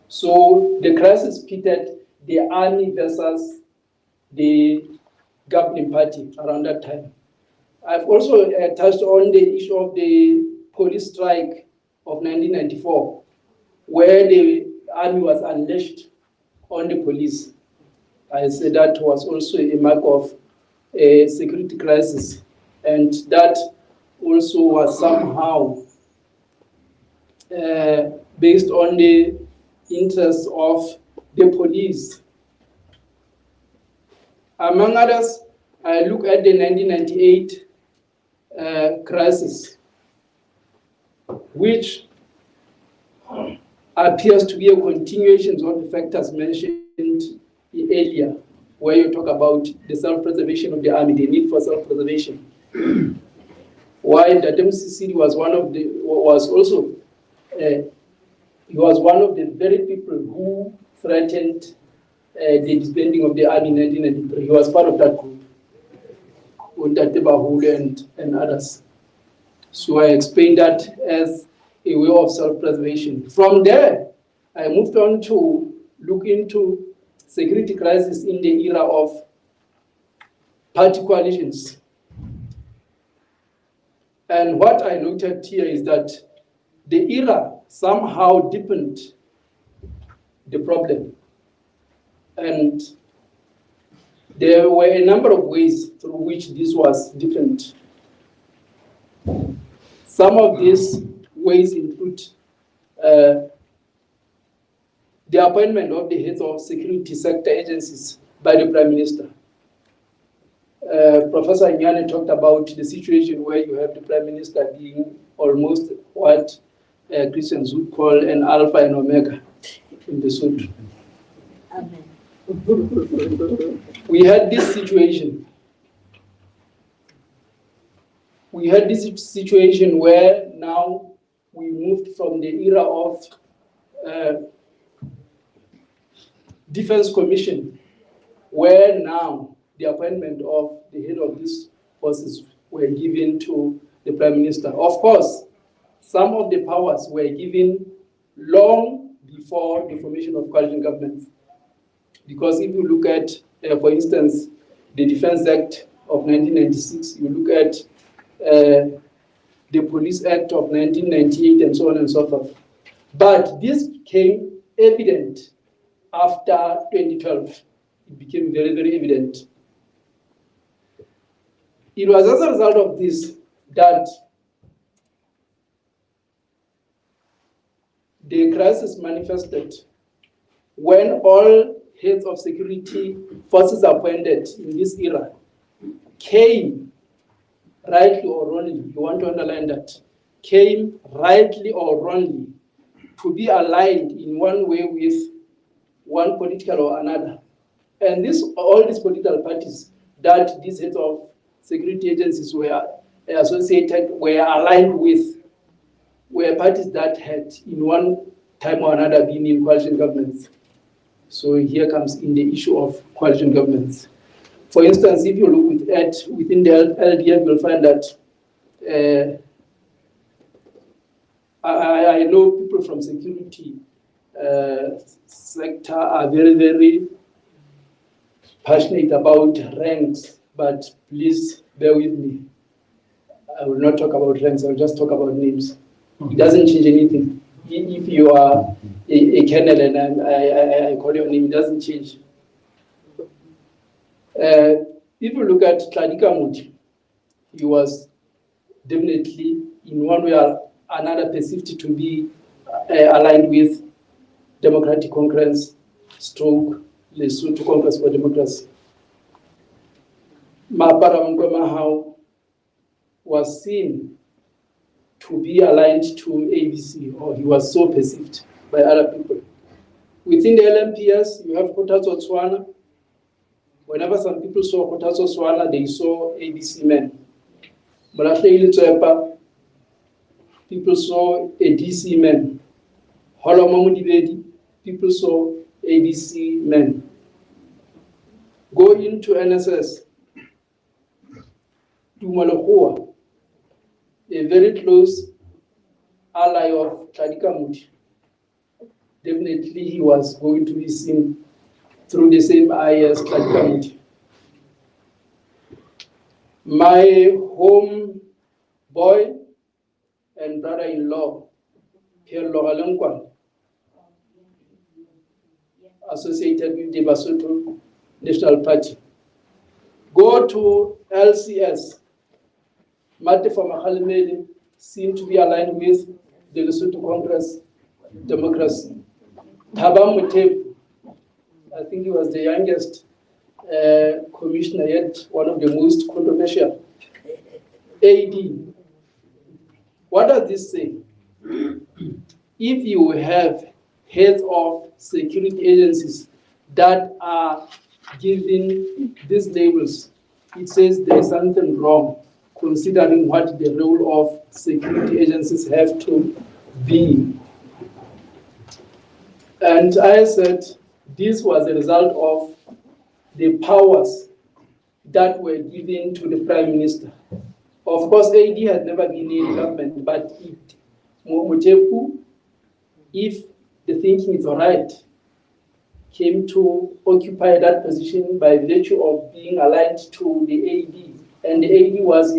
S4: So the crisis pitted the army versus the governing party around that time. I've also touched on the issue of the police strike of 1994, where the army was unleashed on the police. I said that was also a mark of a security crisis, and that also was somehow based on the interests of the police. Among others, I look at the 1998 crisis, which appears to be a continuation of the factors mentioned earlier, where you talk about the self-preservation of the army, the need for self-preservation. While the MCC was one of the very people who threatened the disbanding of the army in 1993. He was part of that group, and others. So I explained that as a way of self-preservation. From there, I moved on to look into security crisis in the era of party coalitions. And what I noted here is that the era somehow deepened the problem. And there were a number of ways through which this was different. Some of these ways include the appointment of the heads of security sector agencies by the Prime Minister. Professor Nyane talked about the situation where you have the Prime Minister being almost what Christians would call an alpha and omega in the Lesotho.
S5: Amen.
S4: We had this situation. We had this situation where now we moved from the era of Defense Commission, where now the appointment of the head of these forces were given to the Prime Minister. Of course, some of the powers were given long before the formation of coalition governments. Because if you look at, for instance, the Defense Act of 1996, you look at the Police Act of 1998 and so on and so forth. But this became evident after 2012. It became very, very evident. It was as a result of this that the crisis manifested when all heads of security forces appointed in this era came, rightly or wrongly, you want to underline that, came rightly or wrongly to be aligned in one way with one political or another. And all these political parties that these heads of security agencies were associated, were aligned with, were parties that had in one time or another been in coalition governments. So here comes in the issue of coalition governments. For instance, if you look within the LDF, you'll find that I know people from security sector are very, very passionate about ranks, but please bear with me. I will not talk about ranks, I will just talk about names. It doesn't change anything. If you are a colonel and I call your name, it doesn't change. If you look at Tladika Muti, he was definitely in one way or another perceived to be aligned with Democratic Congress stroke Lesotho Congress for Democracy. Mapara Mkwemahau was seen to be aligned to ABC, or he was so perceived by other people. Within the LMPS, you have Kotatso Tswana. Whenever some people saw Kotatso Tswana, they saw ABC men. Molahleli Tsepa people saw a DC man. Holomamudibedi, people saw a DC man. Go into NSS. Tumalokoa, a very close ally of Tadikamuti. Definitely he was going to be seen through the same eye as Tadikamuti. My home boy and brother-in-law, Pierre Loralenkwan, associated with the Lesotho National Party. Go to LCS. Mate Famahalimeli seemed to be aligned with the Lesotho Congress Democracy. Thabang Motep, I think he was the youngest commissioner, yet one of the most controversial. AD. What does this say? If you have heads of security agencies that are giving these labels, it says there is something wrong, considering what the role of security agencies have to be. And I said this was a result of the powers that were given to the Prime Minister. Of course, AD had never been in government, but Motepu, if the thinking is all right, came to occupy that position by virtue of being aligned to the AD, and the AD was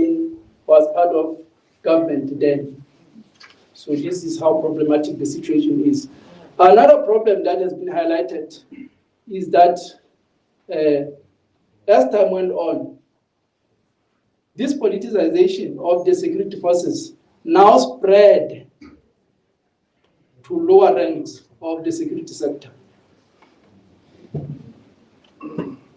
S4: part of government then. So this is how problematic the situation is. Another problem that has been highlighted is that as time went on, this politicization of the security forces now spread to lower ranks of the security sector.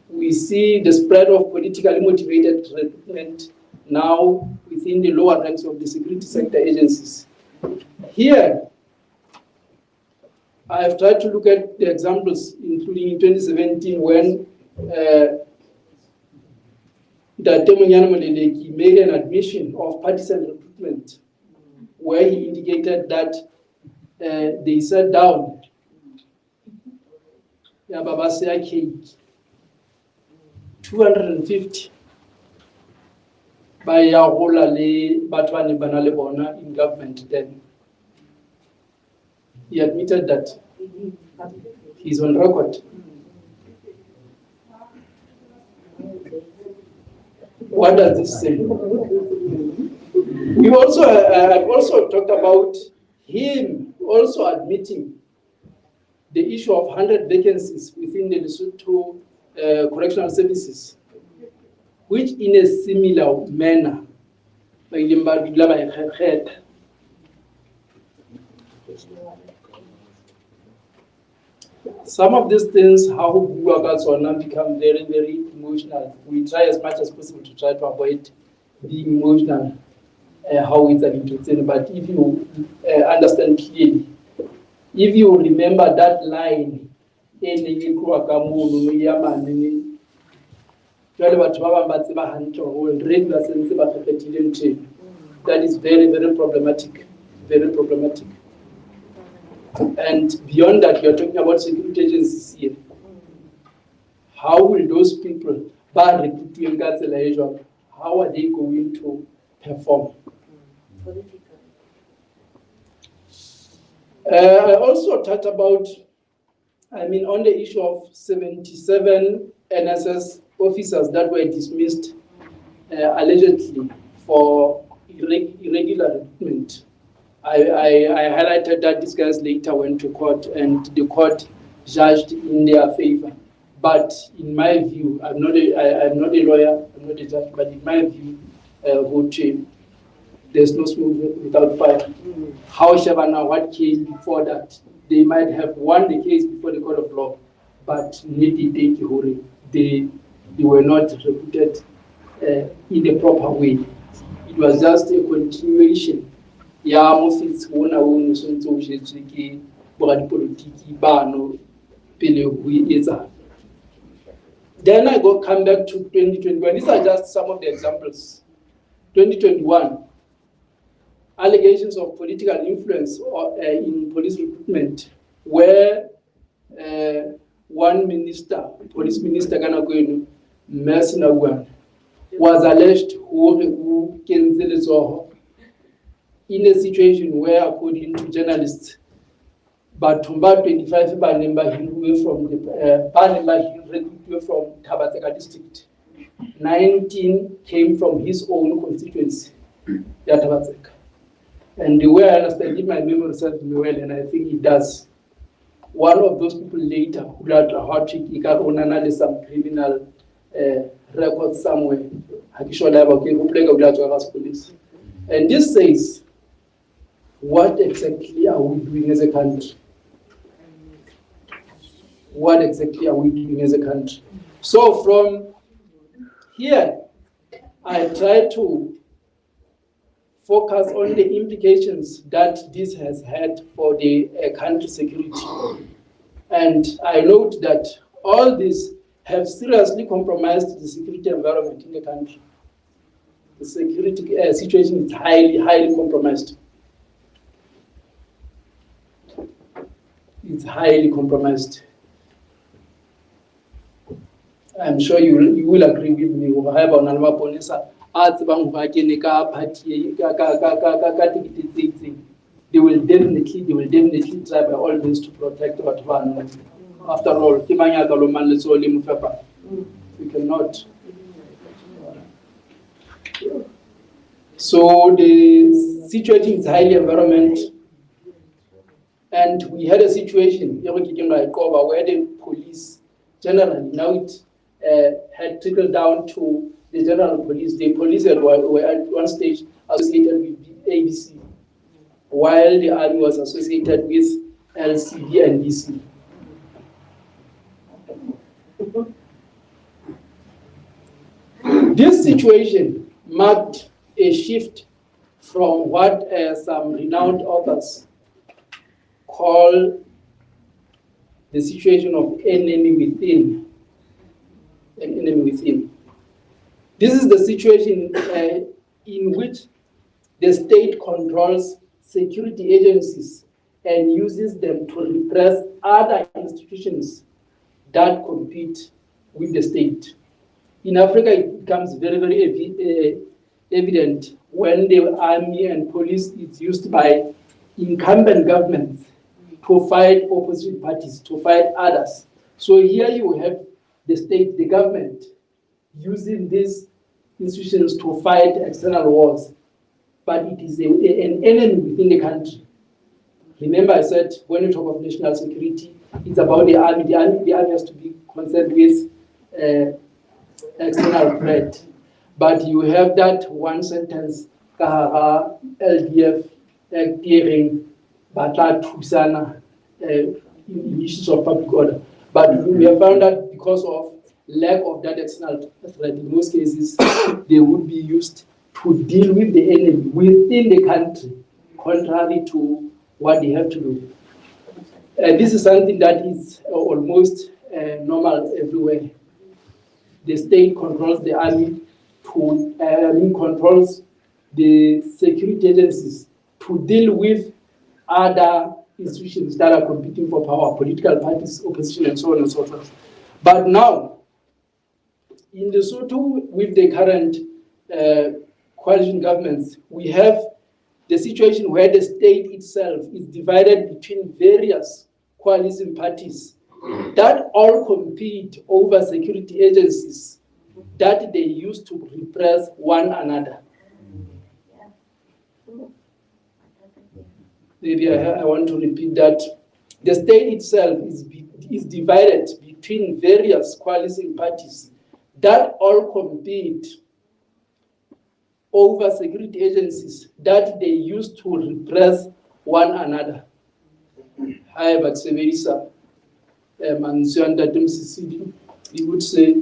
S4: We see the spread of politically motivated recruitment now within the lower ranks of the security sector agencies. Here, I have tried to look at the examples, including in 2017 when Datemunyana Moleleki made an admission of partisan recruitment, where he indicated that they sat down Yababasea cake 250 by Yahola Le Batwani Banale Bona in government then. He admitted that. He's on record. What does this say? We also I've also talked about him also admitting the issue of 100 vacancies within the Lesotho correctional services, which in a similar manner, some of these things, how we become very, very emotional. We try as much as possible to try to avoid being emotional, how it's an interesting. But if you understand clearly, if you remember that line, that is very, very problematic. Very problematic. And beyond that, you're talking about security agencies here. How will those people, how are they going to perform? I also talked about, on the issue of 77 NSS officers that were dismissed allegedly for irregular recruitment. I highlighted that these guys later went to court and the court judged in their favor. But in my view, I'm not a lawyer, I'm not a judge, but in my view, there's no smoke without fire. However, now what came before that, they might have won the case before the court of law, but they were not recruited in the proper way. It was just a continuation. Then I come back to 2021. These are just some of the examples. 2021, allegations of political influence in police recruitment, where one minister, police minister Ganakwenu, Mersinagwan, was alleged who came to Lesotho in a situation where, according to journalists, but 25 Banemba Hindu from the recruited from Tabateka district. 19 came from his own constituency, Tabateka. And the way I understand it, my memory serves me well, and I think it does. One of those people later, who had some criminal records somewhere, and this says, what exactly are we doing as a country? What exactly are we doing as a country? So from here, I try to focus on the implications that this has had for the country's security. And I note that all this have seriously compromised the security environment in the country. The security situation is highly, highly compromised. It's highly compromised. I'm sure you will agree with me. They will definitely try by all means to protect what one. After all, we cannot. So the situation is highly environment, and we had a situation where the police generally, now it had trickled down to the general police. The police were at one stage associated with the ABC, while the army was associated with LCD and DC. This situation marked a shift from what some renowned authors call the situation of enemy within. An enemy within. This is the situation in which the state controls security agencies and uses them to repress other institutions that compete with the state. In Africa, it becomes very, very evident when the army and police is used by incumbent governments to fight opposite parties, to fight others. So here you have the state, the government, using these institutions to fight external wars, but it is an enemy within the country. Remember, I said when you talk of national security, it's about the army. The army has to be concerned with external threat. But you have that one sentence, Kahara, LDF, Tiering, Batla, Tusana, in issues of public order. But we have found that because of lack of that external threat, in most cases, they would be used to deal with the enemy within the country, contrary to what they have to do. This is something that is almost normal everywhere. The state controls the army, controls the security agencies to deal with other institutions that are competing for power, political parties, opposition, and so on and so forth. But now, in Lesotho, with the current coalition governments, we have the situation where the state itself is divided between various coalition parties that all compete over security agencies that they use to repress one another. Maybe I want to repeat that. The state itself is divided between various coalition parties that all compete over security agencies that they use to repress one another. Hi, Bakseverisa, he would say,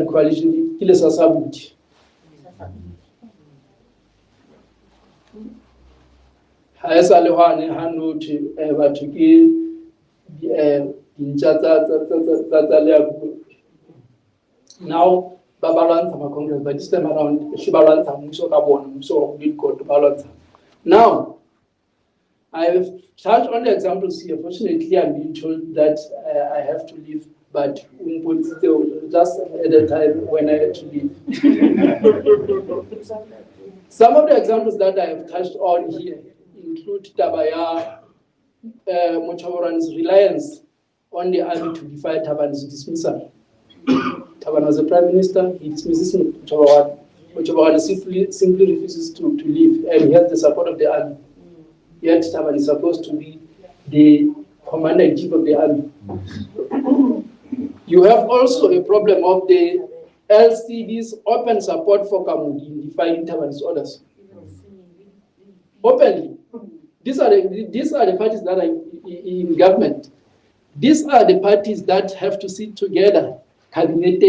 S4: coalition, now, babalwanza ma Congress, but this time around, shibalwanza muso kabona, muso big court balwanza. Now, I have touched on the examples here. Fortunately, I'm being told that I have to leave, but just at the time when I had to leave. Some of the examples that I have touched on here include Tabaya Mochaboran's reliance on the army to defy Taban's dismissal. Taban was the prime minister, he dismisses Mochaboran. Mochaboran simply refuses to leave, and he has the support of the army. Yet Taban is supposed to be the commander-in-chief of the army. You have also a problem of the LCD's open support for Kamudi in defying Taban's orders. Openly. These are the parties that are in government. These are the parties that have to sit together, cabinet,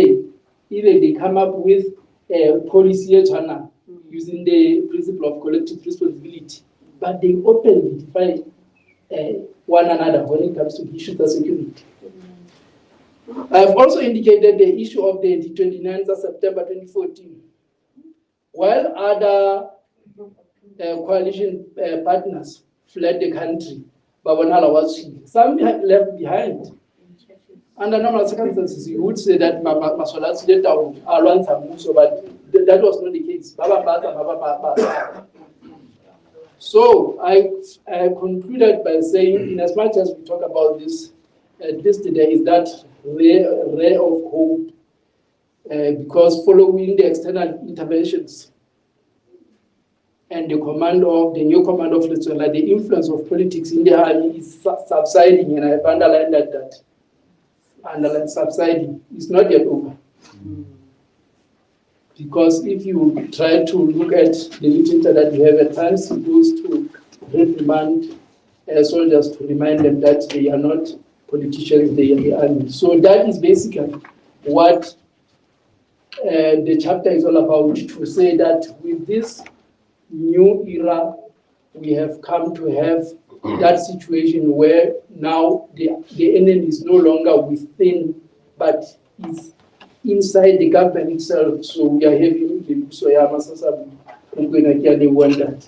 S4: either they come up with a policy using the principle of collective responsibility, but they openly defy one another when it comes to issues of security. I have also indicated the issue of the 29th of September 2014. While other coalition partners fled the country, Babonala was some left behind. Under normal circumstances, you would say that Masolas let down Alwan Samuso, but that was not the case. So I concluded by saying, in as much as we talk about this today, is that ray of hope, because following the external interventions and the new command of Lesotho, the influence of politics in the army is subsiding, and I've underlined that subsiding is not yet over. Because if you try to look at the literature that we have at times, it goes to reprimand soldiers to remind them that they are not politicians, they are the army. So that is basically what the chapter is all about, to say that with this new era, we have come to have that situation where now the enemy is no longer within, but is inside the government itself. So we are having the Soyama Sasabu. I'm going to get the one that.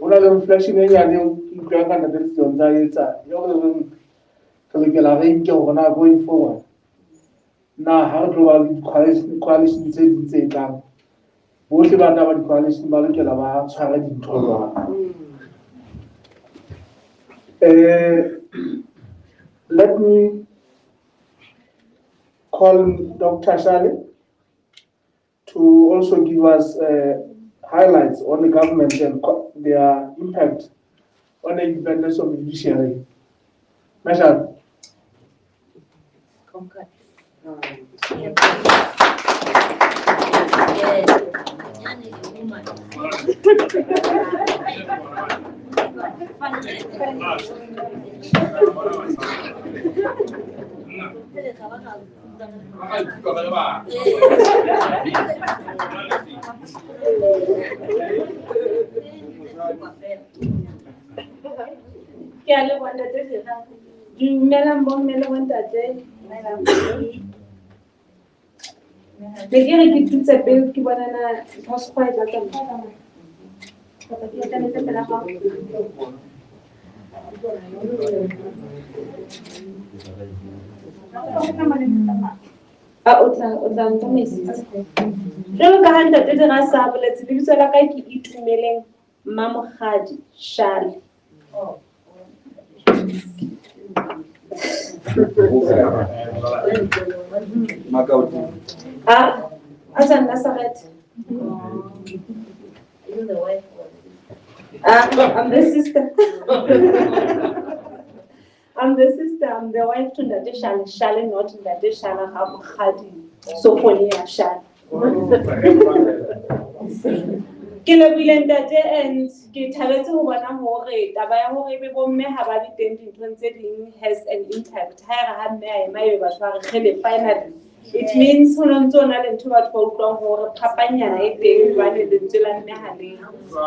S2: Una le reflection e nyane o utlwa ka nna decision tsa etsa yo re lokela re nke hore going forward na ha re tlo ba le coalition tse ding tse tlang bohle ba taba di coalition ba lokela ba tshwara dintho jwang. Let me call Dr. Shale to also give us highlights on the government and their impact on the independence of the judiciary. Measure.
S5: I'm the sister. I'm the sister. I'm the wife to Ndade Shale. Shale not Ndade Shale. I'm Khadi. So for me, Shale. Ke lebile ntate and ke thabetse ho bona hore taba ya hore be bomme ha ba di teng dinthong tse ding has an impact. Ha re ha mme a ema ebe batho ba re kgele finally. It means ho ntse ona le ntho batho ba utlwang hore phapanyana e teng ba le lentswe la mme ha le.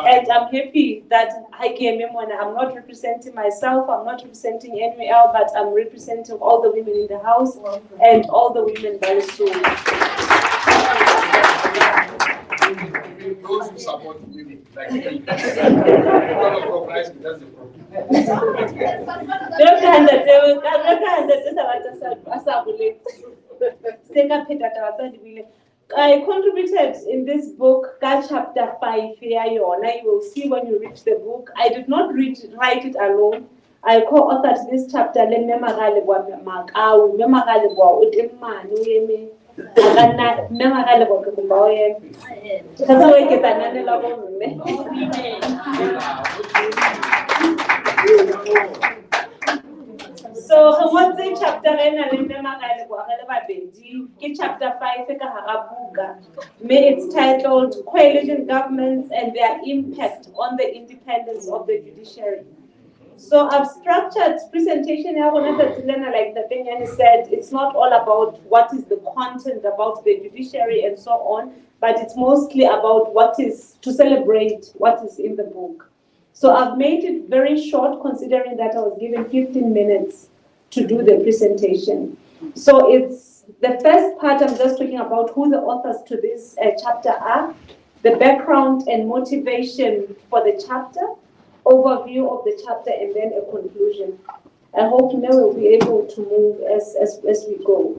S5: And I'm happy that I'm not representing myself, I'm not representing anyone else, but I'm representing all the women in the house and all the women by the soul.
S6: Those who support women, like me. That's the
S5: problem. I contributed in this book, chapter 5. You will see when you read the book. I did not write it alone. I co-authored this chapter. So what's the chapter chapter 5 it's titled Coalition Governments and Their Impact on the Independence of the Judiciary. So I've structured presentation like the thing said, it's not all about what is the content about the judiciary and so on, but it's mostly about what is to celebrate what is in the book. So I've made it very short considering that I was given 15 minutes to do the presentation. So it's the first part, I'm just talking about who the authors to this chapter are, the background and motivation for the chapter, overview of the chapter, and then a conclusion. I hope now we'll be able to move as we go.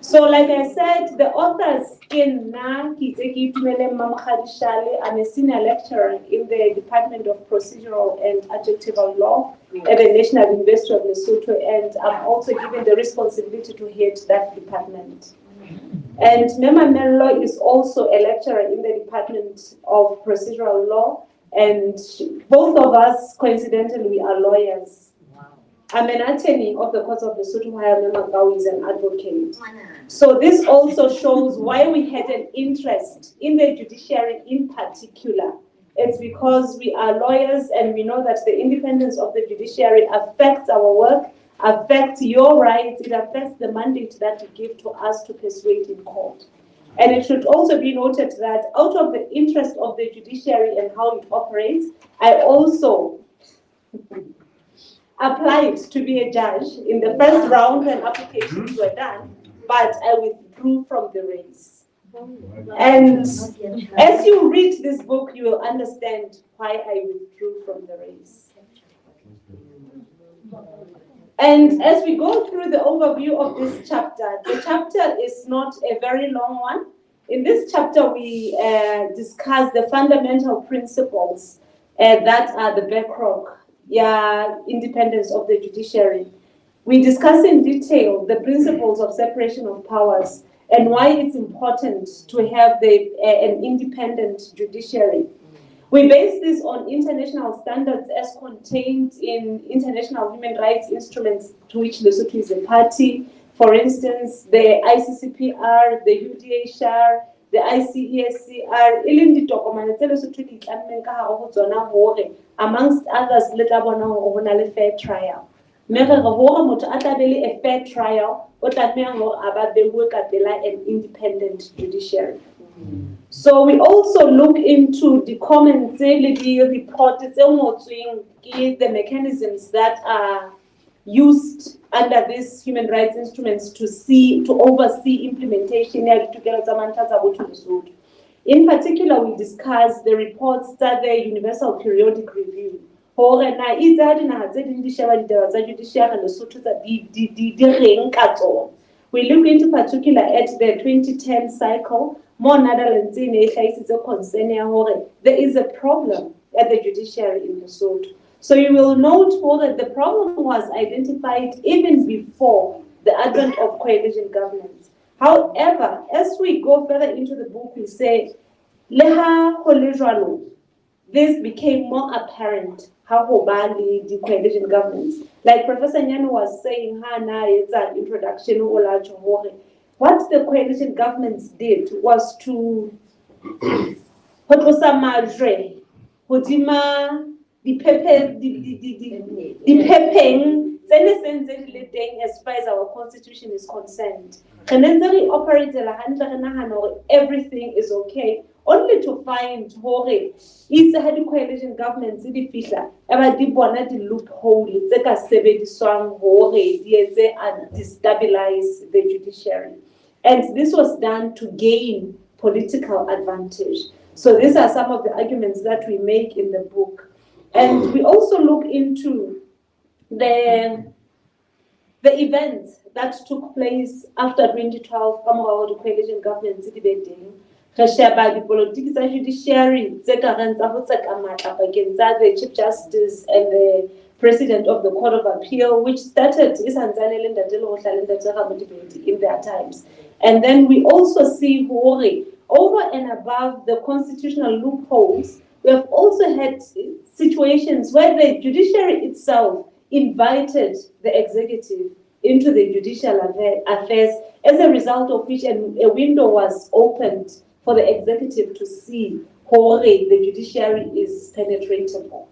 S5: So like I said, the authors I'm a senior lecturer in the Department of Procedural and Adjectival Law at the National University of Lesotho, and I'm also given the responsibility to head that department. And Mema Mello is also a lecturer in the Department of Procedural Law, and both of us, coincidentally, are lawyers. I'm an attorney of the Court of Lesotho, while Mema Gao is an advocate. So this also shows why we had an interest in the judiciary in particular. It's because we are lawyers and we know that the independence of the judiciary affects our work, affects your rights, it affects the mandate that you give to us to persuade in court. And it should also be noted that out of the interest of the judiciary and how it operates, I also applied to be a judge in the first round when applications were done, but I withdrew from the race. And as you read this book, you will understand why I withdrew from the race. And as we go through the overview of this chapter, the chapter is not a very long one. In this chapter, we discuss the fundamental principles that are the bedrock, independence of the judiciary. We discuss in detail the principles of separation of powers and why it's important to have an independent judiciary. We base this on international standards as contained in international human rights instruments to which Lesotho is a party. For instance, the ICCPR, the UDHR, the ICESCR, amongst others, a fair trial. A fair trial, an independent judiciary. So we also look into the comments, the report, the mechanisms that are used under these human rights instruments to oversee implementation. In particular, we discuss the reports that the Universal Periodic Review. We look into particular at the 2010 cycle. There is a problem at the judiciary in Lesotho. So you will note that the problem was identified even before the advent of coalition governments. However, as we go further into the book, we say, this became more apparent how the coalition governments. Like Professor Nyano was saying, it's an introduction. What the coalition governments did was to ho tlosa majwe hodima diphepeng tse ne sentse di le teng as far as our constitution is concerned. Re ne ntse re operatela hantle re nahana hore everything is okay, only to find hore itse ha di-coalition governments di fihla eba di bona di-loophole tse ka sebediswang hore di etse and destabilize the judiciary. And this was done to gain political advantage. So these are some of the arguments that we make in the book. And we also look into the events that took place after 2012, the coalition government debating. The judiciary, the Chief Justice and the President of the Court of Appeal, which started in their times. And then we also see over and above the constitutional loopholes, we have also had situations where the judiciary itself invited the executive into the judicial affairs, as a result of which a window was opened for the executive to see how the judiciary is penetratable.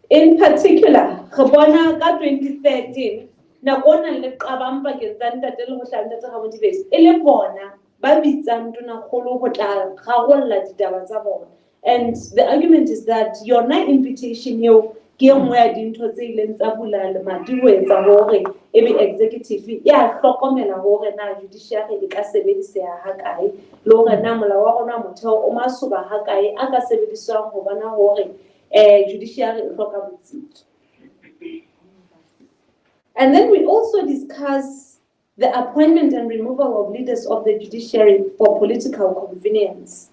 S5: In particular, 2013, nakona le qabamba ke tsanta tele ho hlanda tsa habo dibese ele bona ba bitsang tona kholo ho tla gagolla ditaba tsa bona. And the argument is that yona invitation yo ke nngwe ya dintho tse ileng tsa bula le madi ho etsa hore ebe executive ya hlokomela hore na judiciary e ka sebediseha ha kae le hore na molao wa rona motheo o masoba ha kae a ka sebediswang ho bona hore judiciary e hloka botsitso. And then we also discuss the appointment and removal of leaders of the judiciary for political convenience.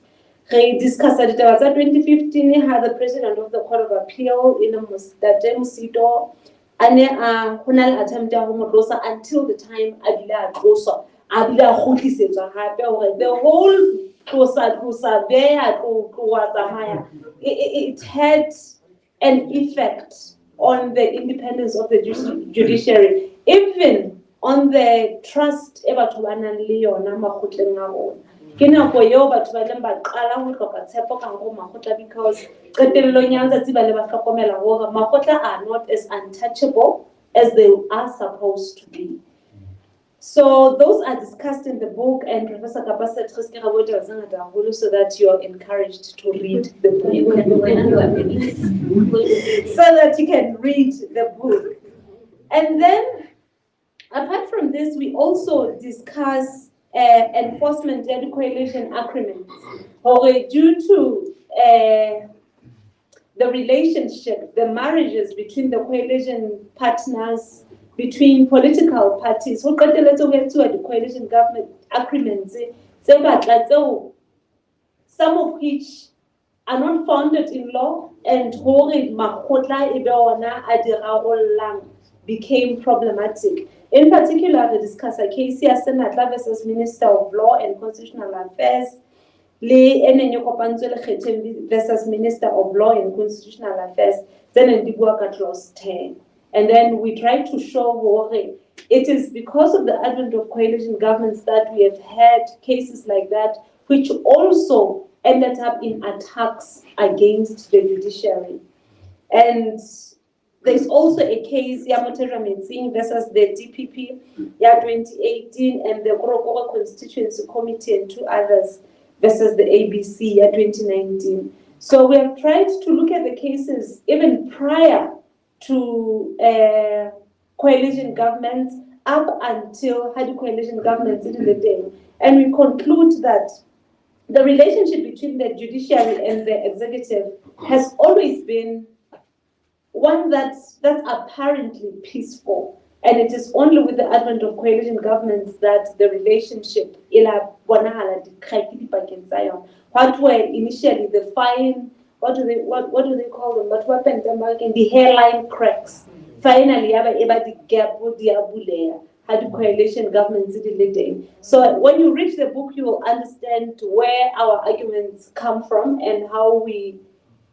S5: We discussed at 2015 how the President of the Court of Appeal in Mustate Musido ane a honal attempt until the time Abila Kosa Abila Hukiseta hape the whole Kosa there it had an effect on the independence of the judiciary, even on the trust ebatubana leona makgotleng a bona. Ke nako eo batho ba leng ba qala ho hloka tshepo ka ho makgotla, because qetellong ya letsatsi ba le ba hlokomela hore makgotla are not as untouchable as they are supposed to be. So those are discussed in the book, and Professor Kapa said so that you are encouraged to read the book. So that you can read the book. And then, apart from this, we also discuss enforcement and coalition agreements, or due to the relationship, the marriages between the coalition partners, between political parties, who got the coalition government agreements, some of which are not founded in law, and became problematic. In particular, we discuss a case here, Senatla versus Minister of Law and Constitutional Affairs, versus Minister of Law and Constitutional Affairs, then in Clause 10. And then we try to show it is because of the advent of coalition governments that we have had cases like that, which also ended up in attacks against the judiciary. And there's also a case, Yamotera Metsing versus the DPP, 2018, and the Gorokoro Constituency Committee and two others versus the ABC, 2019. So we have tried to look at the cases even prior to coalition governments up until had coalition governments in the day. And we conclude that the relationship between the judiciary and the executive has always been one that's apparently peaceful. And it is only with the advent of coalition governments that the relationship what were initially the fine, what do they call them? But what the hairline cracks. Finally, the gap with the abulea had coalition governments leading. So when you read the book, you will understand where our arguments come from and how we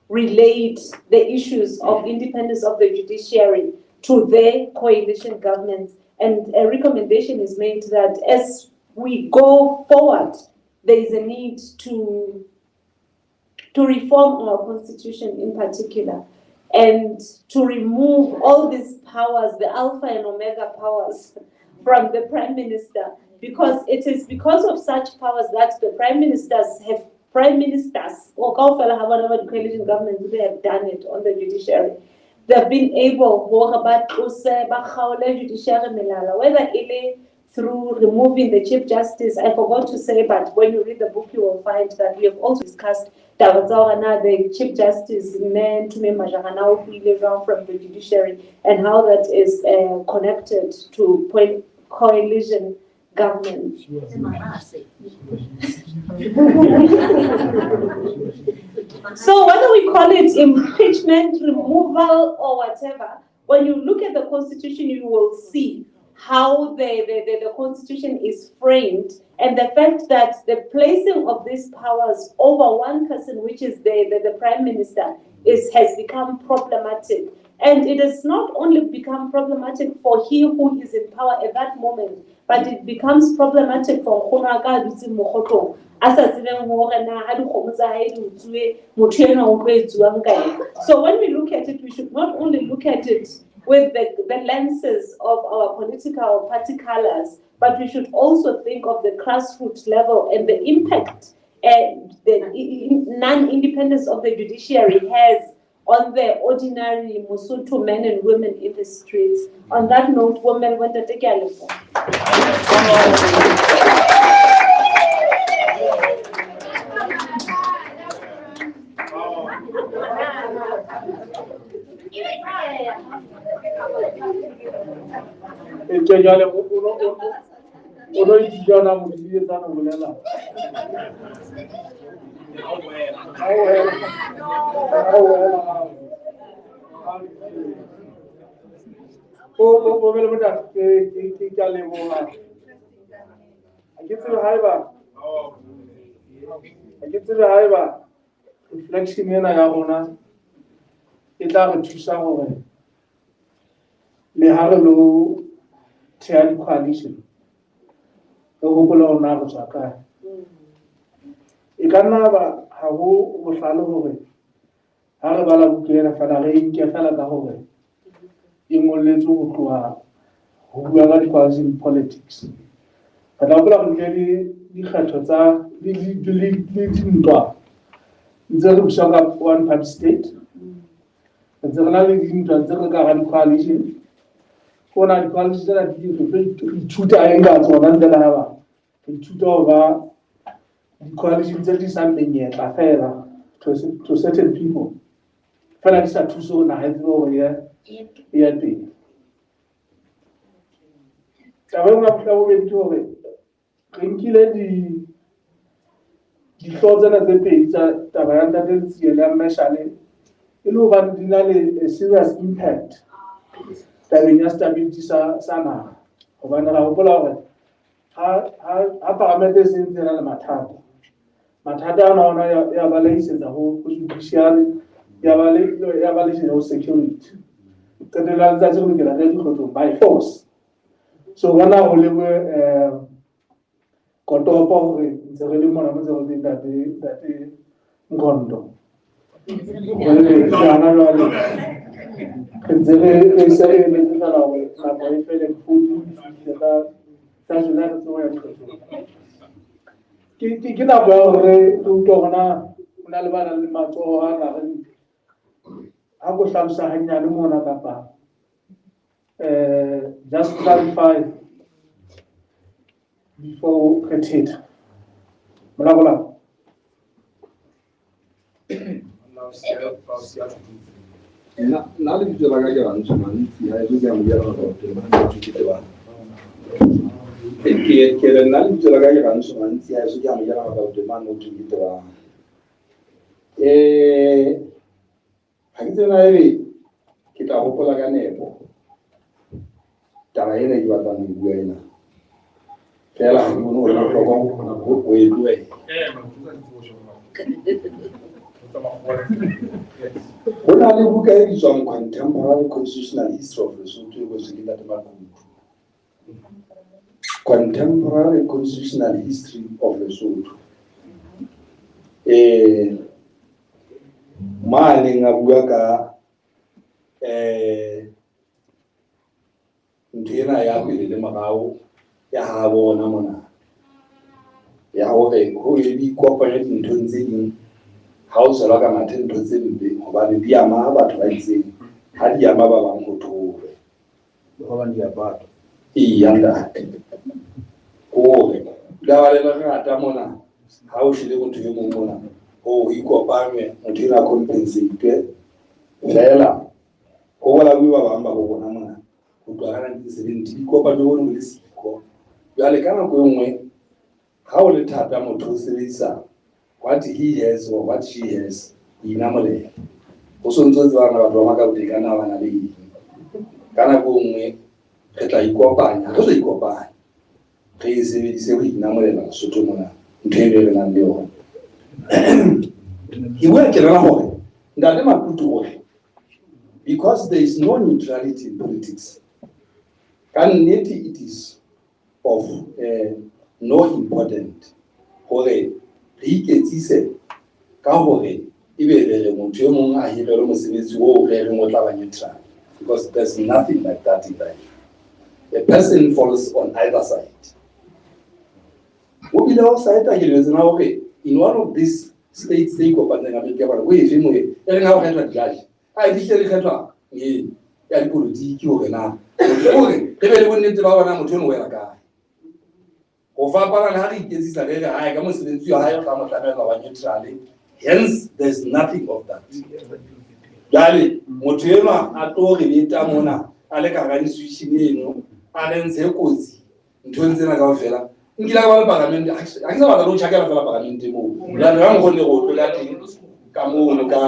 S5: relate the issues of independence of the judiciary to the coalition governments. And a recommendation is made that as we go forward, there is a need to to reform our constitution in particular, and to remove all these powers, the alpha and omega powers, from the Prime Minister, because it is because of such powers that the Prime Ministers, or coalition governments, they have done it on the judiciary. They've been able, whether it through removing the Chief Justice, I forgot to say, but when you read the book, you will find that we have also discussed the Chief Justice from the judiciary and how that is connected to coalition government. So whether we call it impeachment, removal, or whatever, when you look at the Constitution, you will see how the Constitution is framed, and the fact that the placing of these powers over one person, which is the Prime Minister, has become problematic. And it has not only become problematic for he who is in power at that moment, but it becomes problematic for Khonaka Mokgoto. So when we look at it, we should not only look at it with the lenses of our political party colors, but we should also think of the grassroots level and the impact the non-independence of the judiciary has on the ordinary Lesotho men and women in the streets. On that note, women went to take a look.
S2: Reflection ena ya rona e tla re thusa hore le ha re lo thea di-coalition re hopola hore na re tswa kae. E ka nna ba ha ho bohlale hore ha re bala buka ena fela re nke fela ka hore e ngolletswe ho tloha ho bua ka di-coalition politics. Re tla hopola hore le dikgetho tsa le dintwa ntse re busa ka one party state, ntse re na le dintwa ntse re ka ga di-coalition. Kona di-coalition tsena re ithuta eng ka tsona ntle le ha ba re ithuta ho ba di-coalition tse di sa menyetla fela to certain people fela di sa thuse ho naha e tsebe hore e ya teng. Taba e nngwe ya bohlokwa bobedi ke hore re nkile dihlooho tsena tse pedi tsa taba ya Ntate Letsiye le ya Mmeshane e le hobane di na le serious impact tabeng ya stability sa naha. Hobane ra hopola hore ha Palamente e sentse e na le mathata ana ona ya ba leisetsa ho judiciary, ya ba leisetsa ho security. Qetella letsatsi re lokela re dikgotsong by force. So rona ho lewe kotopo hore ntse re le mona mo ntse re Ntate Mkhondo. Jana jwale ntse re se re le tsala hore nako e fele futhi ka July re tsoya dikgotsong. Ke nako ya hore re utlwe hona ho na le bana le matsoho a gareng ha go hlalosa hanyane mona kapa just clarify before re thetha. Mola
S6: nna le ditso la ka ke rantsho mantsi ha e ke a mo dira go ke ba ke re nna le ditso la ka ke rantsho mantsi ha e ke a mo dira go ke man o ke ba ha ke tsena ere ke tla hopola ka nepo taba ena ke batla go bua ena fela ha ke bone hore go tlhoka go e bue go na le buka e bitswang Contemporary Constitutional History of Lesotho e go se ke Ntate Makutu. Contemporary Constitutional History of Lesotho. mane nga bua ka ntho ena ya pele le morao ya ha bona mona ya hore ho e di kopanya dinthong tse ding ha o tswela ka mathe ntho tse mpe hobane di ama batho ba itseng ha di ama ba bang ho thole hobane di batho ntate hore la ba le ngata mona ha o shile motho e mong mona ho ikopanywe motho ena compensate fela ho bola bua ba bang ba bona mona ho tloha ka 1970 dikopanyo ho le siko jwale ka nako e nngwe ha o le thata motho o sebedisa what he has or what she has inamolela ho sontse tsebana batho ba maka botekana ba na le eng ka nako e nngwe re tla ikopanya re tla ikopanya re e sebedise ho inamolela Lesotho mona ntho e re nang le yona ke bua ke rena hore ntate Maputo hore because there is no neutrality in politics it is of no important hore re iketsise ka hore ebe re motho e mong a hirelwe mosebetsi o re mo tla ba neutral because there's nothing like that in life. A person falls on either side. In one of these states they go but then I we if judge I dictate ya politiki hore na ebe le bonnete ba bona motho eno wela kae go fapana le ha re iketsisa re ka mosebetsi wa hae ka motlamela wa neutral hence there's nothing of that jale motho eno a tlo re beta mona a le ka ga institution eno a le ntshe kotsi ntho ntsena ka ofela nkila ka ba parliament a ke sa ba lo chakela fela parliament mo la re go le go tlola teng ka mo ka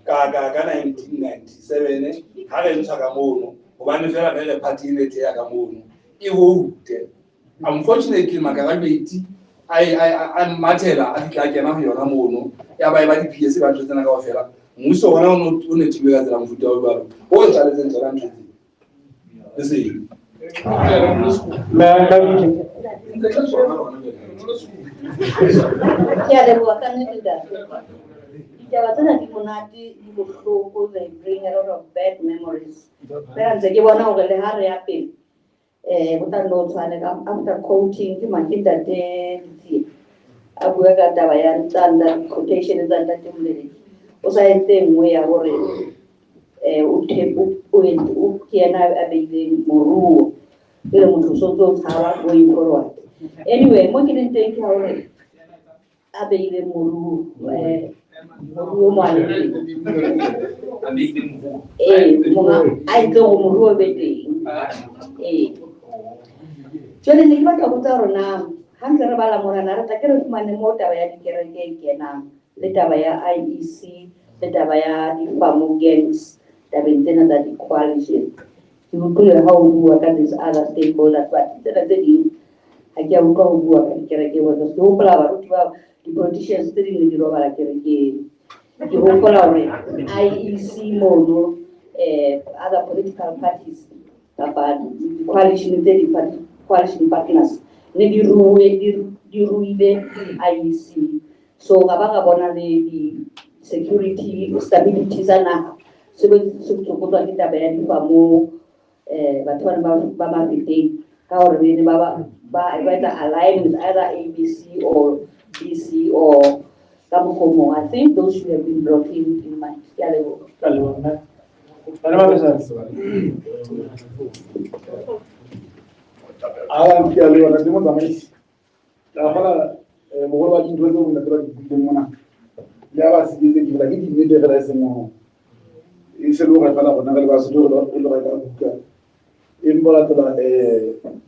S6: 1997 ha re ntsha ka mono hobane fela re party ile te ya ka mono e vote unfortunately makarabeti I mathela a fitla kena ho yona mono ya ba di PS ba tsena ka ofela mmuso hona o ne tibe ka tsela mfuta o ba o tsaletse tsela ntho le se
S7: Yeah, they were coming to that. There was a monarchy, they bring a lot of bad memories. Parents, they were now really hurry up in. After coaching, you might think that they work at the quotation is under the was I think we are already going forward. Anyway, what can you think how Abe Muru I go Muru Betty. Johnny Nick of Torona, Hunter Balamona, Takara Manemota, Kerana, Letavaya IEC, Letavaya, the Famu gangs, the maintenance of the coalition. You will clear how we work at this other stakeholders, but I can't go work and Kereke was a slow flower, the politicians sitting in the Rover Kereke. You will collaborate IEC Mono, other political parties, coalition partners. Maybe you IEC. So Gabagabona the security stability sana. So we should go to the bed more but one Bama how we whether align with either ABC or BC or Kamukomo. I think those should have been brought in mind.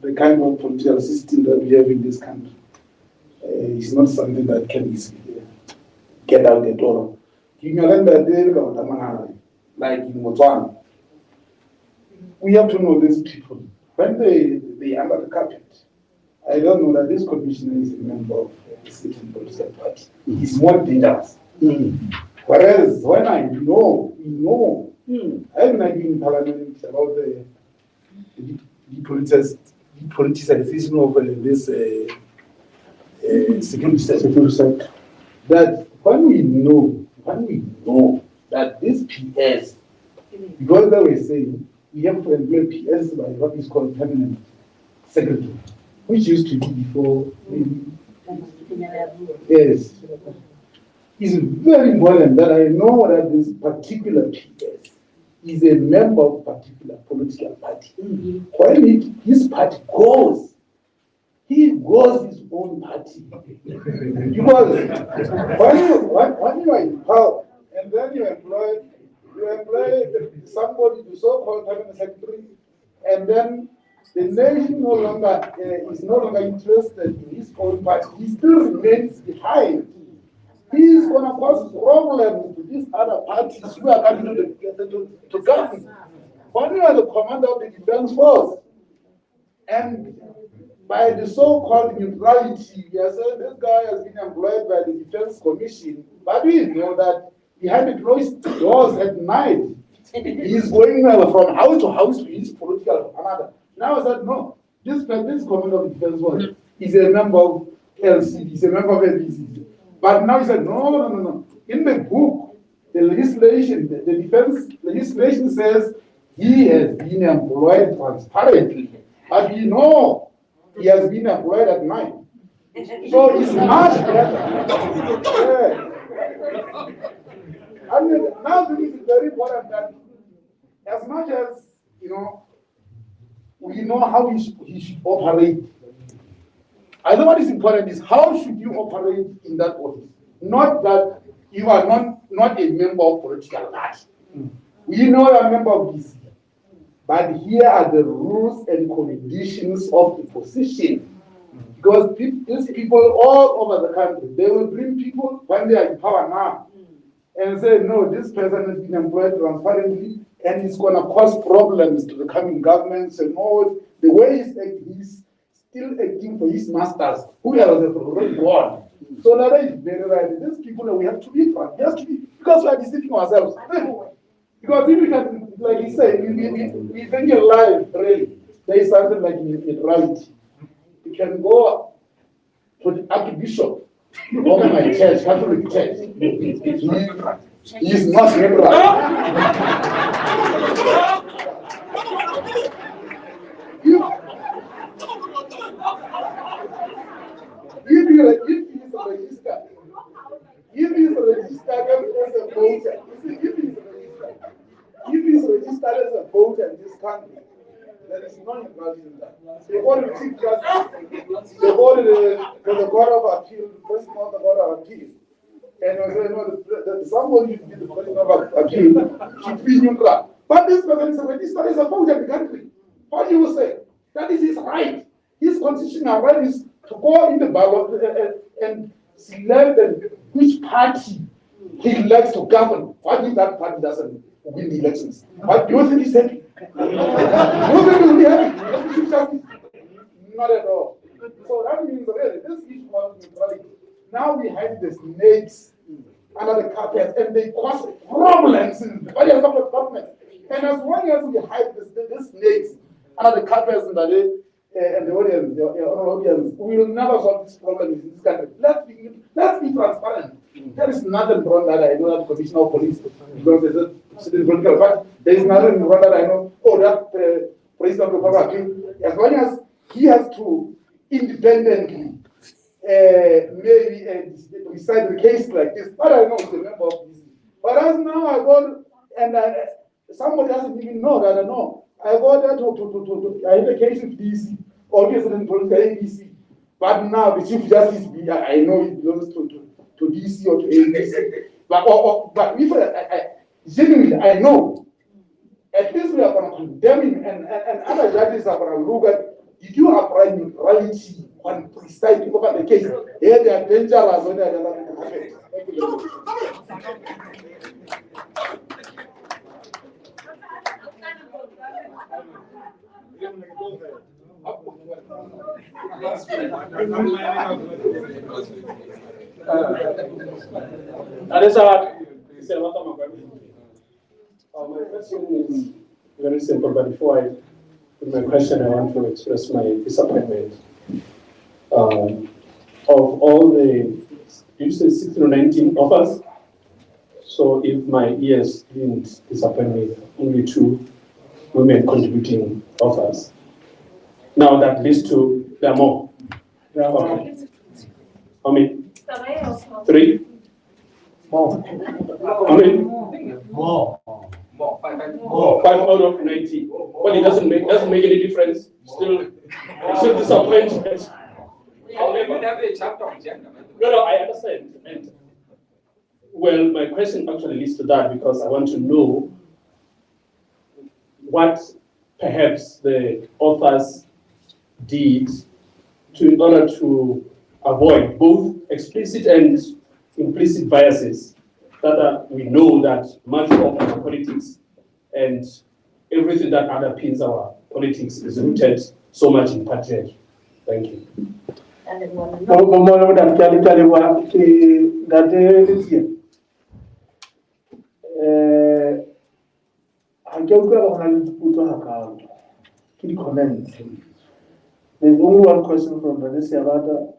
S2: The kind of political system that we have in this country is not something that can easily get out the door. Like in Botswana, we have to know these people. When they are under the carpet, I don't know that this commissioner is a member of the sitting political party. It's more dangerous. Whereas when I know, I've been in parliament about the politicization of this security sector. That when we know
S8: when we know that this PS, because they were saying we have to employ PS by what is called permanent secretary, which used to be before maybe. Yes. It's very important that I know that this particular PS is a member of a particular political party. When his party goes, he goes his own party. Because when you are in power and then you employ somebody to so-called permanent secretary, and then the nation no longer is no longer interested in his own party, he still remains behind. He is going to cause problems to these other parties who are coming to govern. When you are the commander of the defense force, and by the so-called neutrality, we are saying this guy has been employed by the Defense Commission, but we know that behind the closed doors at night, he is going from house to house to his political commander. Now I said, no, this commander of the defense force is a member of LC, he's a member of LBC. But now he said, no. In the book, the legislation, the defense legislation says he has been employed transparently. But we know he has been employed at night. So it's much better. Yeah. I mean, now this is very important that as much as, we know how he should operate. I think what is important is how should you operate in that office? Not that you are not a member of political party. We know you are a member of DC. But here are the rules and conditions of the position. Because these people all over the country, they will bring people when they are in power now and say, no, this person has been employed transparently and it's going to cause problems to the coming government. So, no, the way he's acting, he's still acting for his masters, who are already gone. So that is very right. These people we have to be frank. Because we are deceiving ourselves. Because if we can, like he said, we think in life, really, there is something like neutrality. We can go to the Archbishop of my church, Catholic Church. He is not neutral. If he is registered as a voter, if he's registered as a voter in this country, there is no neutrality in that. They go to the Chief Justice, they go to the Court of Appeal, first not the Court of Appeal. And I say, no, somebody should be the Court of Appeal, should be neutral. But this person is registered as a voter in the country. What do you say? That is his right. His constitutional right is to go in the ballot and select which party he likes to govern. What if that party doesn't win the elections? What do you think he's happy? Do you think he'll be happy? Not at all. So that means really this is what neutrality. Now we have the snakes under the carpet and they cause problems in the government. And as long as we hide the snakes under the carpets and the audience, we will never solve this problem in this country. Let's be transparent. There is nothing wrong that I know that Commissioner of Police, because there's a certain political party, there is nothing wrong that I know, that President of the Republic, as long as he has to independently maybe decide the case like this. But I know he's a member of this. But as now I go and somebody doesn't even know that I know. I go there I have a case with DC, obviously in political ABC. But now the Chief Justice, I know it belongs to DC or to ABC. But if genuinely, I know, at least we are going to condemn him and other judges are going to look at, did you apply neutrality on presiding over the case? Yeah, they are dangerous when they are not going to happen. Thank you
S9: My question is very simple, but before I put my question, I want to express my disappointment. Of all the, you say 16 or 19 offers, So if my ears didn't disappoint me, only 2 women contributing authors. Now that leads to, there are more. Okay. How many? 3?
S2: More.
S9: How many?
S1: More.
S9: 5 out of 90. Well, it doesn't make any difference. Still disappointed. No, I understand. And, well, my question actually leads to that because I want to know what perhaps the authors did in order to avoid both explicit and implicit biases that we know that much of our politics and everything that underpins our politics is rooted so much in patriarchy. Thank you.
S2: There's only one question from Vanessa Abada.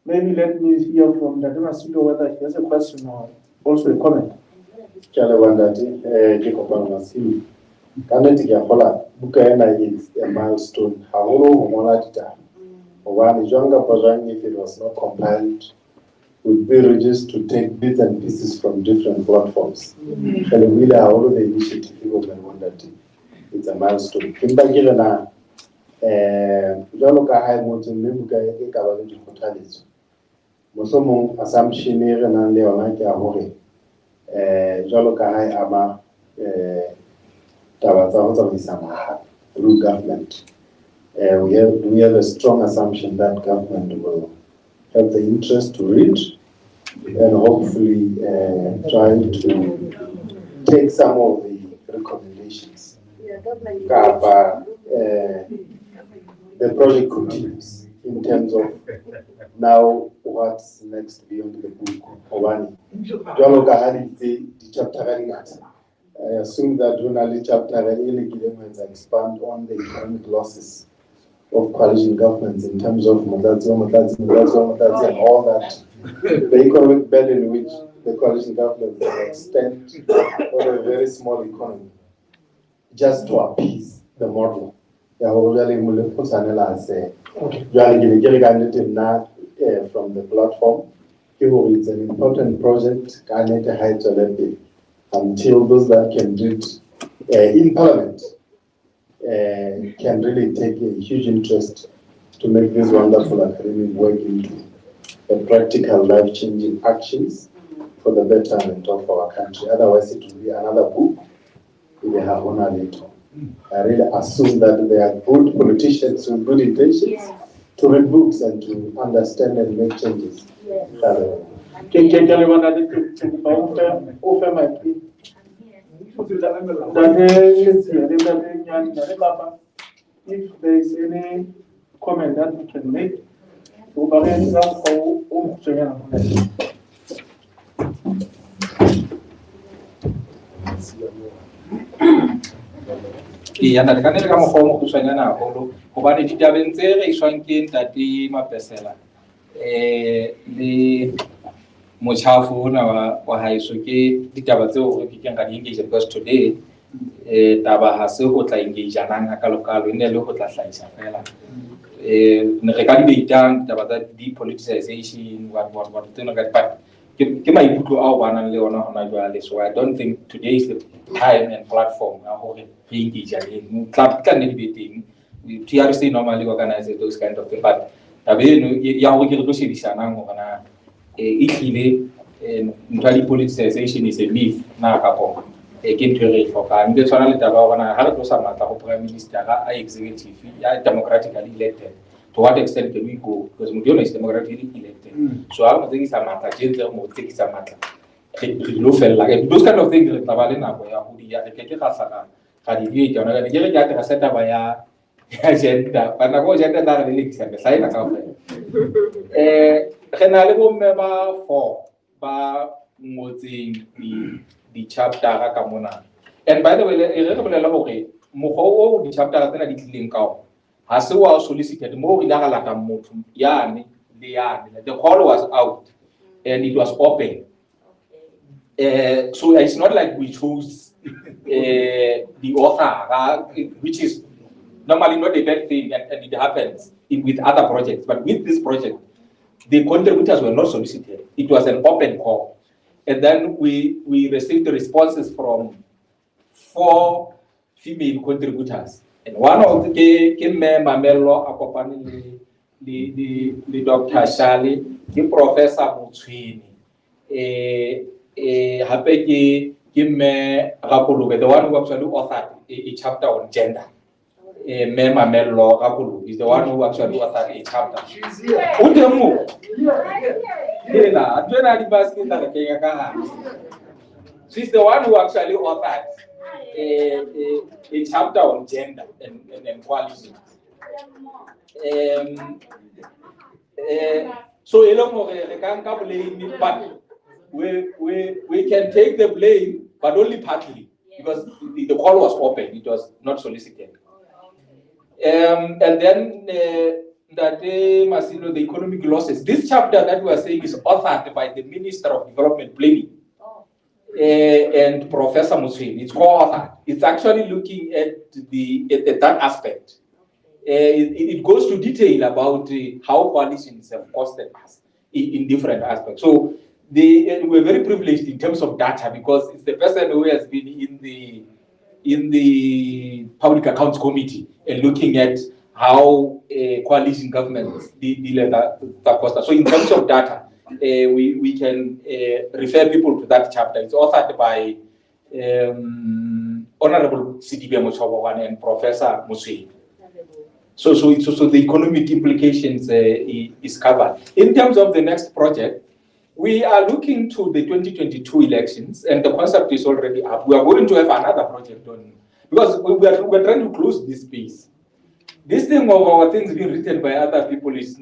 S2: Maybe let me hear from Dadema Sido whether he has a question or also a comment.
S10: It's a milestone. If it was not compiled, would be reduced to take bits and pieces from different platforms. And really, all of the initiative it's a milestone. Assumption through government. We have a strong assumption that government will have the interest to read and hopefully try to take some of the recommendations. The project continues in terms of now what's next beyond the book. The chapter I assume that only chapter expand on the economic losses of coalition governments in terms of Mutazi, and all that. The economic burden which the coalition government will extend on a very small economy just to appease the model. From the platform, it's an important project, until those that can do it in Parliament can really take a huge interest to make this wonderful academic work into a practical life-changing actions for the betterment of our country. Otherwise, it will be another book if they have honor later. I really assume that they are good politicians with good intentions to read books and to understand and make changes.
S2: If there is any comment that we can make,
S1: Yana ka nele ka mokgwa o mo kgutshwanyana haholo hobane ditabeng tse re iswang ke ntate Mapesela le motjhafo ona wa haeso ke ditaba tseo re ke keng ka di engage because today taba ha se ho tla engage nang hakalokalo ene le ho tla hlahisa fela ne re ka di beitang ditaba tsa depoliticization what tsena ka dipa ke maikutlo ao ba nang le ona hona jwale. So I don't think today is the time and platform hore re engage again. Club can be beating. TRC normally organizes those kind of things, but ya ho ke re tlo shebisana ngona ehlile politicization is a myth na ka po ke ntwe re hlokang ke tswana le taba bona ha re tlo sa matla go prime minister a executive ya democratically elected. To what extent can we go? Because Mudiona is democratically elected. So I don't think it's a matter. Those kind of things. And by the way, as was solicited more the call was out and it was open. So it's not like we chose the author, which is normally not a bad thing, and it happens with other projects. But with this project, the contributors were not solicited. It was an open call. And then we received the responses from 4 female contributors. And one of the came Mamelo Akopani, the Dr. Shali, the Professor Mutswini, Hapeki Kimme Rakulu, the one who actually authored a chapter on gender. Mema Mello Rakulu is the one who actually authored a chapter. She's here. She's the one who actually authored a chapter on gender and equality. So but we can take the blame, but only partly, because the call was open, it was not solicited. And then that Masilo, the economic losses. This chapter that we are saying is authored by the Minister of Development Planning and Professor Muswin. It's co-authored. It's actually looking at that aspect. It goes to detail about how coalitions have costed us in different aspects. So we're very privileged in terms of data, because it's the person who has been in the Public Accounts Committee and looking at how coalition governments deal with that cost. So in terms of data, we can refer people to that chapter. It's authored by Honorable CDB Mochawawan and Professor Musui. So the economic implications is covered. In terms of the next project, we are looking to the 2022 elections, and the concept is already up. We are going to have another project on, because we're trying to close this space. This thing of our things being written by other people is so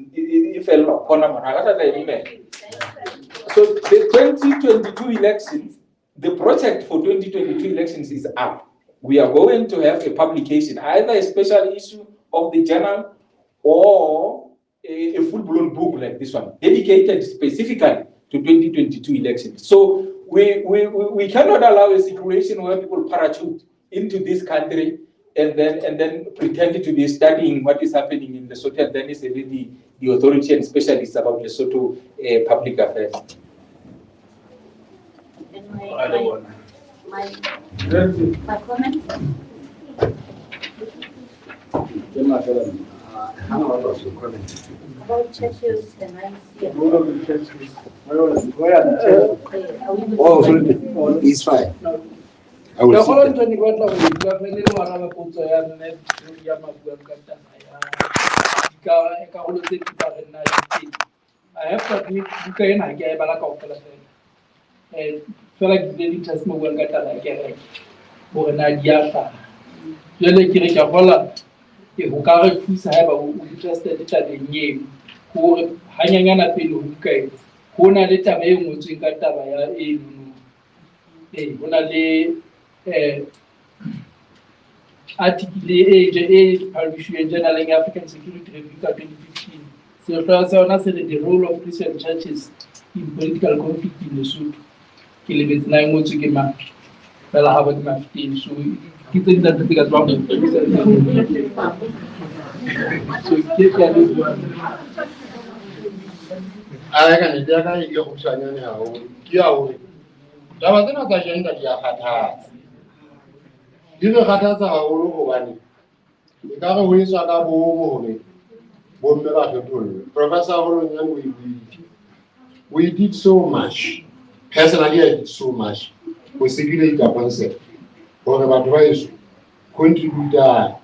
S1: the 2022 elections, the project for 2022 elections is up. We are going to have a publication, either a special issue of the journal or a full-blown book like this one, dedicated specifically to 2022 elections. So we cannot allow a situation where people parachute into this country and then pretend to be studying what is happening in Lesotho, and then it's really the authority and specialists about Lesotho public affairs.
S7: My comment. About churches and ICF.
S3: Oh, sorry. It's fine. I will
S4: I have to admit, you can I get a lack of and feel like the just move and get a like or an idea. You like Kirichabola, who can't choose have a just a name who hanging on a pin who came. Who not let a man who drink at a article age published journal African Security Review 2015. So first, the role of Christian churches in political conflict in Lesotho. Kilibis nine months to get my well, I have my 15. So keeping that to get wrong. So keep
S3: I can get your option now. Kiao. That was another agenda you had. You know, Hatas are all over. You got away so that Professor, we did so much. Personally, I did so much. We security concept. For advice, contributor.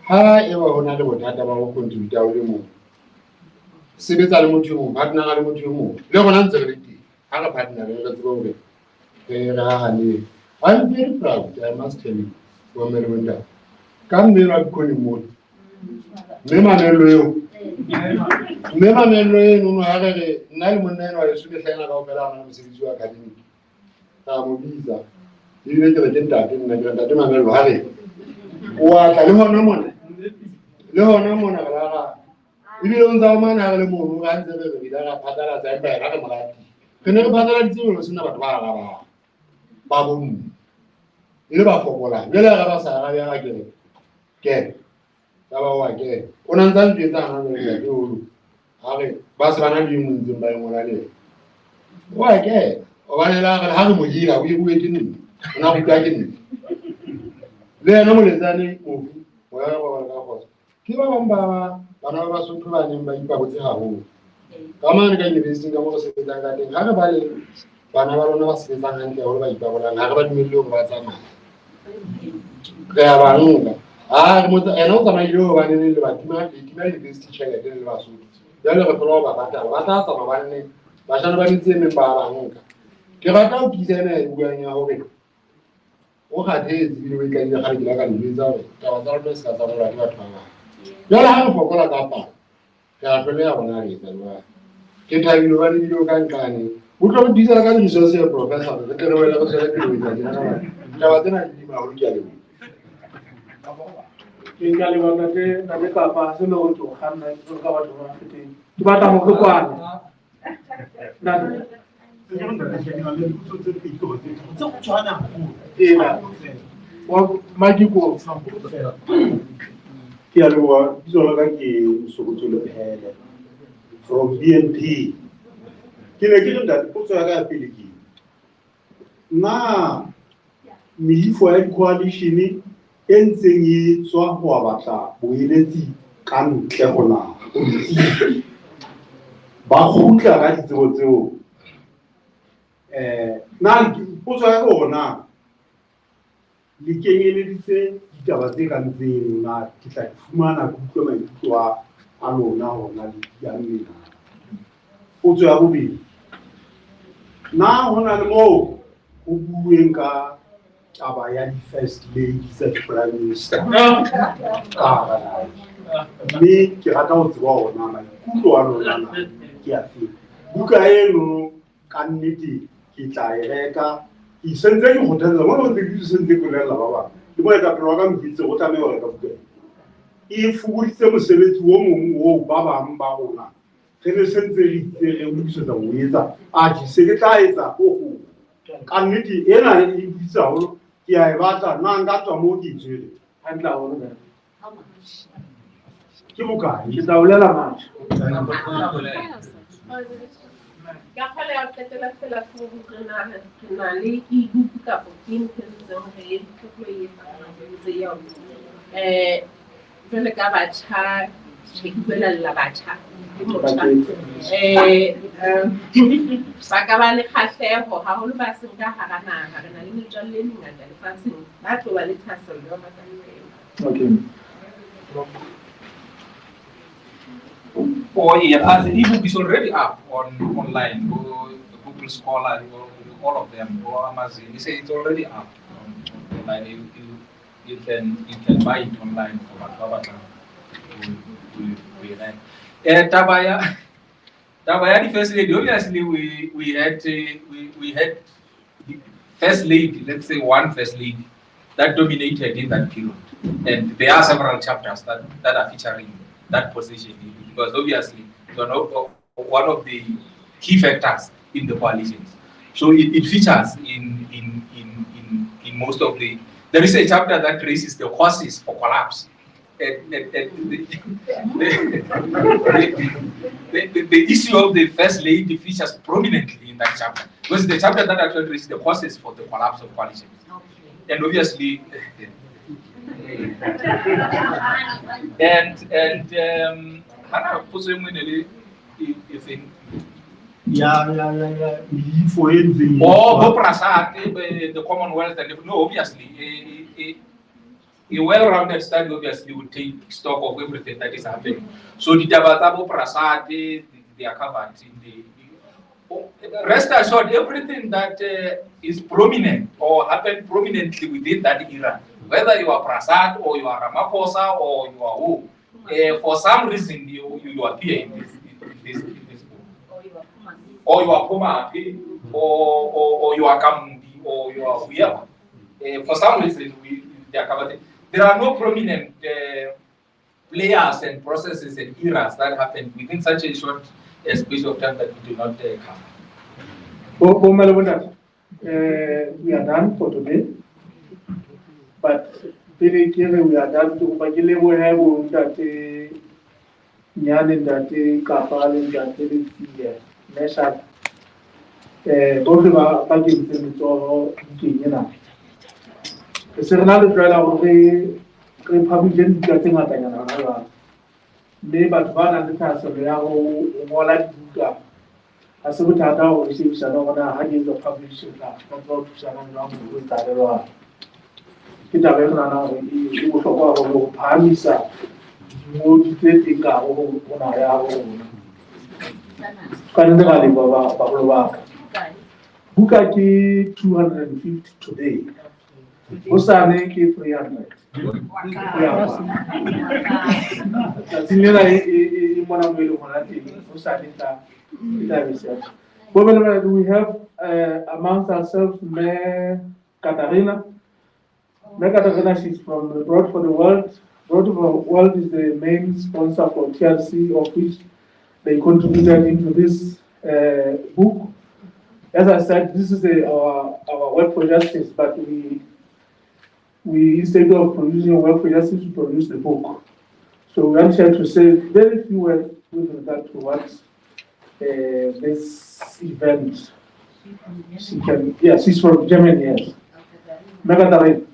S3: However, another would have about contributor. Civil Almutu, partner Almutu, Leonanzality, other partner, I'm very proud, I must tell you, from Merwenda. Come near a good Nema Melo, no other 9 men or a student of Opera Academy. Visa. You make a gender, didn't have it. What I don't know. No, no, you don't know man have a moon, who answered the Padara Zamba, Ke ne re phatlaladitse hore sena batho ba bomme le ba fokolang jwale ga ba sa arabe ga ke ba wa ke o na ntse ntse tsa hana le ke o ha re ba se bana le mongwe ba ngwana le wa ke o ba le la ha re mo hira o bue ke nne ona go ka ke nne le yena mo letsane o wa ba ka go ke ba bang ba bana ba Basotho ba neng ba ipabotse haholo ka mane ka university ka mo go sebetsang ka teng ga re ba le bana ba rona ba sebetsang hantle haholo ba ipabolang ha re ba dumelle hore ba tsamaya re a ba nka ha re motsa ena o tsamaile ho ba le batima university tšhelete le Basotho jwale re tlola ba batla ba tla tsamaya ba nne bashana ba metse mme ba ba nka ke rata ho kitsa ena e buang ya hore o kgathetse ebile o ikaile ga ke la ka lebetsa hore taba tsa rona se ka tsamayelwa ke batho ba bang jwale ha re fokola ka palo ke a tlole ya bona re etsa jwang ke thabile ba le dilo ka nqane o tlo go disa ka resource ya professor re tle re wela go tswela pele ho etsa taba tsena di di maholo ke a leboha
S2: ke ka lebaka na le Kapa se le go tloga nna ke ka batho ba feteng ke batla mo ke kwane
S10: Ke a leboha jwalo ka ke Sokotso Lephele from BNP. Ke ne ke re ntate potso ya ka ya pele ke na meifo ya coalition e ntseng e tswa ho batla boeletsi ka ntle ho naha ba kgutla ka ditsebo tseo na potso ya ka hona le kenyeleditse ditaba tse kang tseno na ke tla fumana ke utlwe maikutlo a lona hona le ya mmele potso ya bobedi na hona le moo ho bueng ka taba ya di-first lady tsa di-prime minister mme ke rata ho tseba hona maikutlo a lona na ke a feng buka eno ka nnete ke tla e reka ke sentse ke kgothatsa mo ntse ke sentse ke llela ba bang le moetapele wa ka Mokitse go tlameha ho reka buka e fubuditse mosebetsi o mong o ba bang ba rona re ne sentse re itse re lokisetsa ho etsa a se ke tla etsa ho ka nnete ena e bitsa haholo ke a e batla nna nka tswa mo ke tswele
S2: hantle haholo ke bokae ke tla bolela matho
S11: ka kgale ya qetela fela go bona na le ebook ka bo ke ntse re tlo e tsa ya jwale ka batjha ke buela la batjha ba ka ba le kgahleho haholo ba seng ka hara naha re na le metswalle e mengata lefatsheng ba tlo ba le thahasello ba ka
S1: Oh yeah, the ebook is already up online. Google Scholar, all of them, or Amazon. You say it's already up online. You can buy it online for Babata. Tabaya, the first lady. Obviously, we had the first lady. Let's say one first lady that dominated in that period, and there are several chapters that are featuring that position, because obviously it's one of the key factors in the coalitions. So it features in most of the. There is a chapter that traces the causes for collapse. The issue of the first lady features prominently in that chapter, because the chapter that actually traces the causes for the collapse of coalitions. And obviously, Hannah puts him in a thing.
S10: For anything.
S1: Oh, the Commonwealth, and no, obviously, a well-rounded study obviously would take stock of everything that is happening. So the Tabatabo Prasad, they are covered in the. Rest assured, everything that is prominent or happened prominently within that era, whether you are Prasad or you are Ramaphosa or you are who, for some reason you appear in this book. Or you are Puma, or you are Kambi, or you are whoever. For some reason, they are covered. There are no prominent players and processes and eras that happen within such a short space of time that we do not cover.
S2: We are done for today. But very clearly we are done to Bagile we have that Nyan that Kapal that Nation. Both of our budget is all Kenya. The Serenade Trailer Republican getting at another. Neighbor Van and the Castle, they are more like Buddha. As a Butata receives another hundred of publishing that, not to Shannon Long with that. Kita now, you will talk about Pamisa, motivating our Kananga Baba. Bukaki 250 today. Osaneki 300. We have amongst ourselves Mayor Katarina. Mayor Katarina, she's from the Broad for the World. Broad for the World is the main sponsor for TRC, of which they contributed into this book. As I said, this is our work for justice, but we instead of producing a work for justice, we produce the book. So we are trying to say very few words with regard to what this event. She's from Germany, yes. Megadari.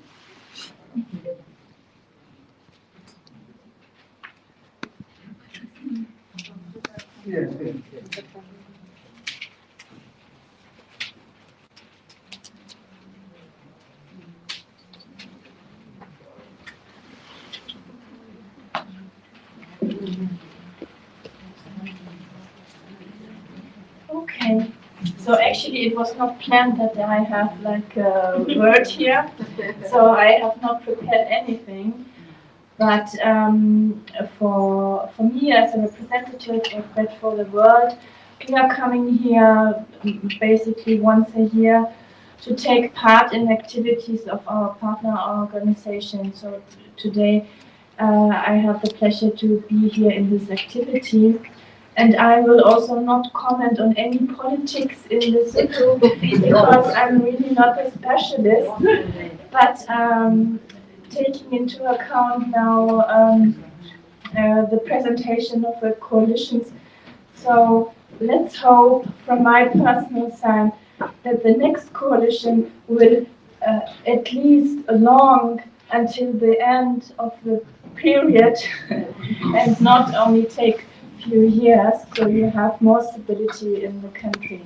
S2: Yes.
S12: Okay, so actually it was not planned that I have like a word here, so I have not prepared anything. But for me as a representative of Bread for the World, we are coming here basically once a year to take part in activities of our partner organization. So today I have the pleasure to be here in this activity. And I will also not comment on any politics in Lesotho because I'm really not a specialist. But taking into account now the presentation of the coalitions, so let's hope from my personal side that the next coalition will at least long until the end of the period and not only take few years, so you have more stability in the country.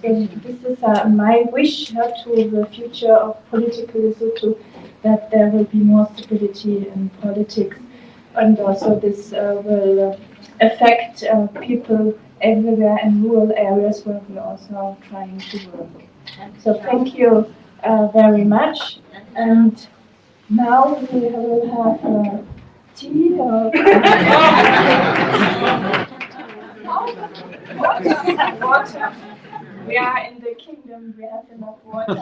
S12: So this is my wish to the future of political Lesotho, that there will be more stability in politics, and also this will affect people everywhere in rural areas where we're also trying to work. So thank you very much, and now we will have tea or water. We are in the kingdom, we have enough water.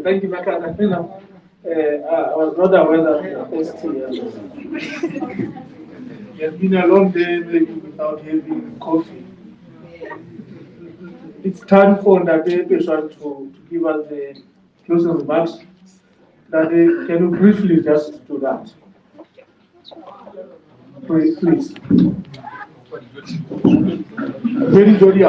S2: Thank you, Makana. I was not aware that you are thirsty. It has been a long day, maybe without having coffee. It's time for the person to give us the closing remarks. That can you briefly just do that? Please. Very jolly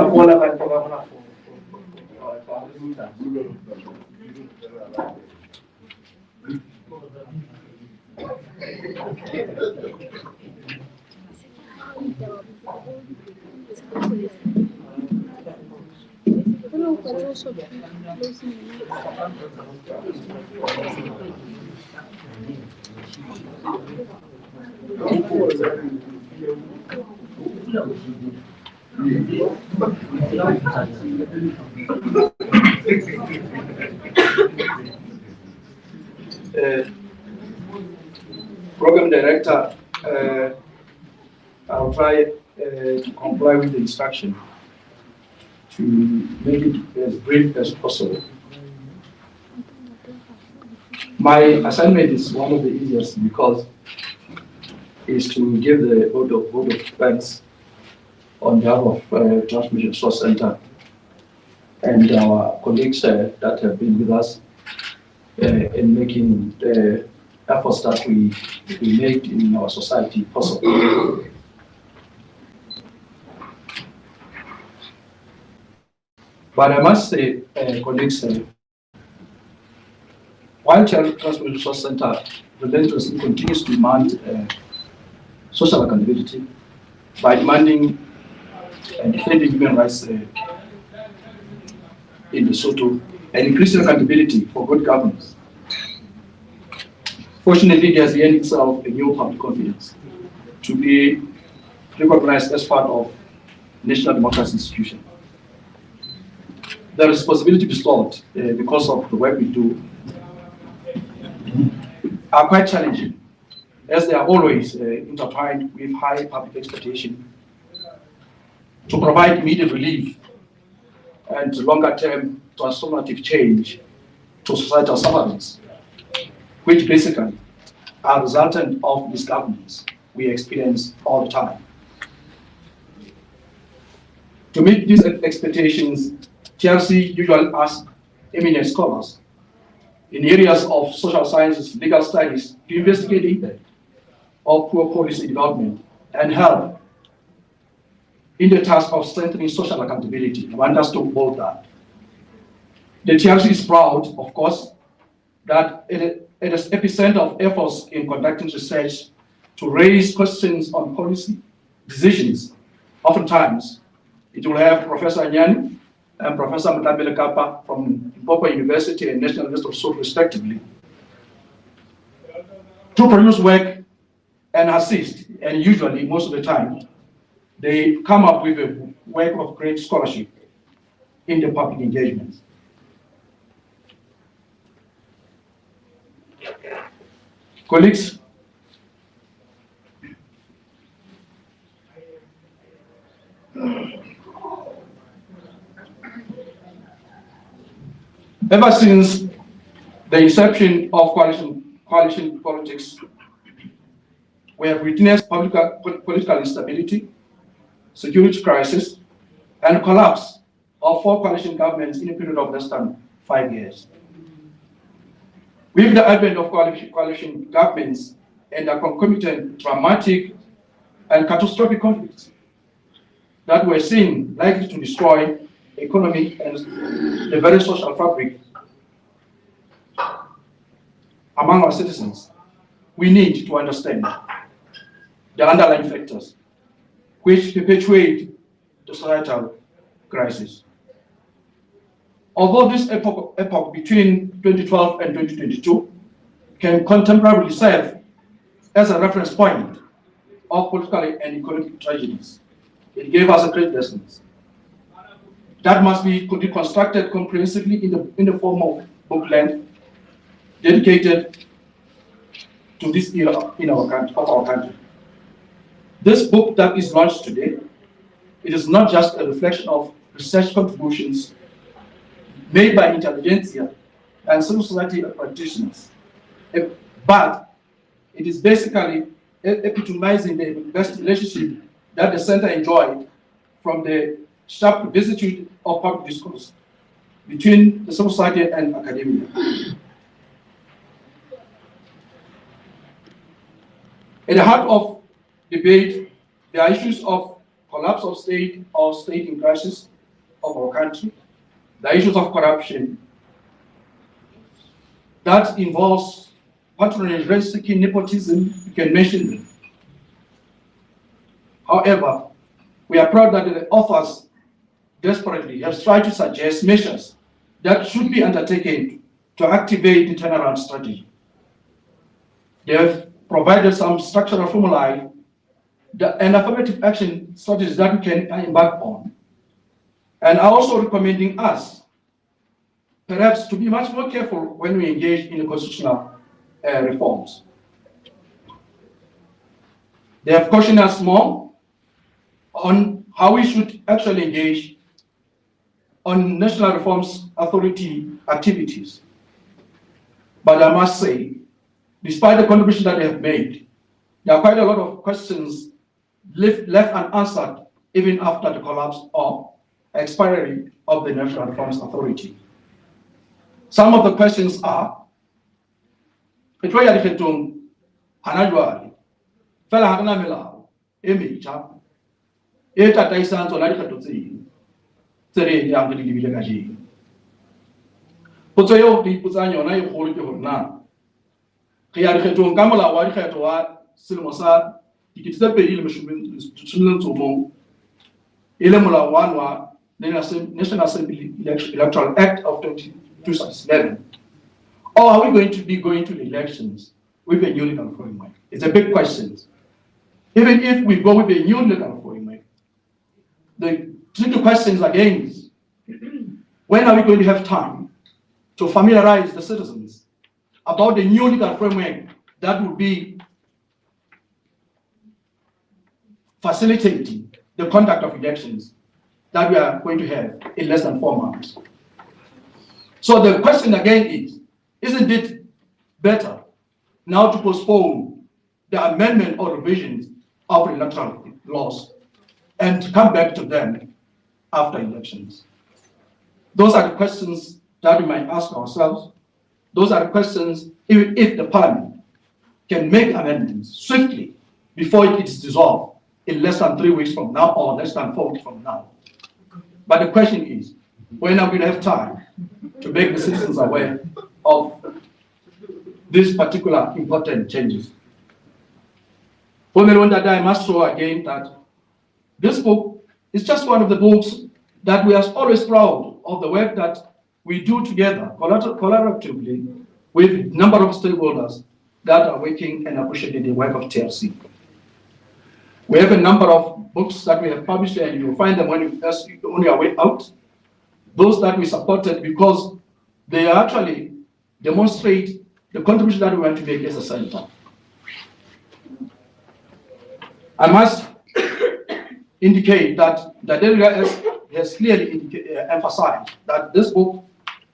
S6: Program Director, I'll try to comply with the instruction to make it as brief as possible. My assignment is one of the easiest because it's to give the vote of thanks
S13: on behalf of Transmission Resource Center and our colleagues that have been with us in making the efforts that we made in our society possible. But I must say, colleagues, while Transmission Resource Center relentlessly continues to demand social accountability by demanding and defending human rights in Lesotho and increasing accountability for good governance. Fortunately, it has gained itself a new public confidence to be recognized as part of national democracy institution. The responsibility bestowed because of the work we do are quite challenging, as they are always intertwined with high public expectation to provide immediate relief and longer-term transformative change to societal sufferings, which basically are resultant of misgovernance we experience all the time. To meet these expectations, TRC usually asks eminent scholars in areas of social sciences, legal studies, to investigate the impact of poor policy development and help in the task of strengthening social accountability. I want us to both that. The TRC is proud, of course, that it is epicenter of efforts in conducting research to raise questions on policy decisions. Oftentimes, it will have Professor Nyani and Professor Mtabele Kapa from Limpopo University and National University of Lesotho, respectively, to produce work and assist, and usually, most of the time, they come up with a work of great scholarship in the public engagements. Colleagues, ever since the inception of coalition politics, we have witnessed political instability, security crisis, and collapse of 4 coalition governments in a period of less than 5 years. With the advent of coalition governments and the concomitant dramatic and catastrophic conflicts that were seen likely to destroy economy and the very social fabric among our citizens, we need to understand the underlying factors which perpetuate the societal crisis. Although this epoch between 2012 and 2022 can contemporarily serve as a reference point of political and economic tragedies, it gave us a great lessons that must be reconstructed comprehensively in the form of booklet dedicated to this era in our country. This book that is launched today, it is not just a reflection of research contributions made by intelligentsia and civil society practitioners, but it is basically epitomizing the best relationship that the center enjoyed from the sharp vicissitude of public discourse between the civil society and academia. At the heart of debate, there are issues of collapse of state or state in crisis of our country, the issues of corruption that involves patronage, rent-seeking, nepotism, you can mention them. However, we are proud that the authors desperately have tried to suggest measures that should be undertaken to activate the turnaround strategy. They have provided some structural formulae and affirmative action strategies that we can embark on, and are also recommending us perhaps to be much more careful when we engage in the constitutional reforms. They have cautioned us more on how we should actually engage on National Reforms Authority activities. But I must say, despite the contribution that they have made, there are quite a lot of questions left unanswered even after the collapse or expiry of the National Reforms Authority. Some of the questions are, Petroya di Fetung, Hanajuari, Fela Hagana Melao, Emicha, Eta Taisan, Sonari Fetuzzi, Sere Yangri Villagaji. Putoyo di Puzanyo, na you hold your na. Kayari Fetung, Gamala, Wadi Hetoa, Silmosa, Ikitsepe Ilmushun to Mong, Ilemula Wanwa, National Assembly Electoral Act of 2011. Or are we going to be going to the elections with a new legal framework? It's a big question. Even if we go with a new legal framework, the two questions again is, when are we going to have time to familiarize the citizens about the new legal framework that will be facilitating the conduct of elections that we are going to have in less than 4 months? So the question again is, isn't it better now to postpone the amendment or revisions of electoral laws and to come back to them after elections? Those are the questions that we might ask ourselves. Those are the questions if the parliament can make amendments swiftly before it is dissolved in less than 3 weeks from now or less than 4 weeks from now. But the question is, when are we going to have time to make the citizens aware of these particular important changes? I must show again that this book is just one of the books that we are always proud of the work that we do together, collaboratively, with a number of stakeholders that are working and appreciating the work of TRC. We have a number of books that we have published, and you'll find them when you on your way out. Those that we supported because they actually demonstrate the contribution that we want to make as a center. I must indicate that the DWS has clearly emphasized that this book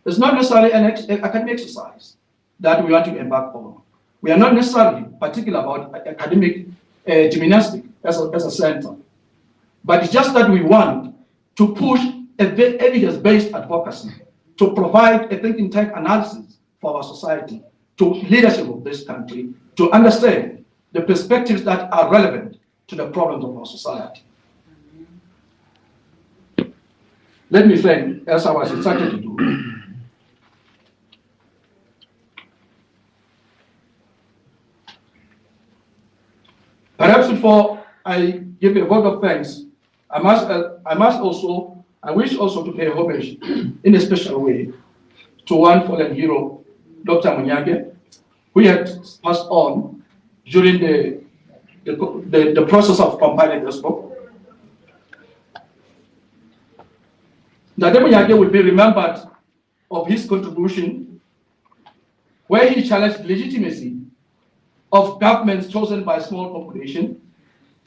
S13: is not necessarily an academic exercise that we want to embark on. We are not necessarily particular about academic gymnastics as a center, but it's just that we want to push evidence-based advocacy to provide a thinking tank analysis for our society, to leadership of this country, to understand the perspectives that are relevant to the problems of our society. Let me thank, as I was instructed to do, perhaps before I give a vote of thanks, I wish also to pay homage in a special way to one fallen hero, Dr. Munyage, who had passed on during the process of compiling this book. Dr. Munyage will be remembered of his contribution, where he challenged the legitimacy of governments chosen by a small population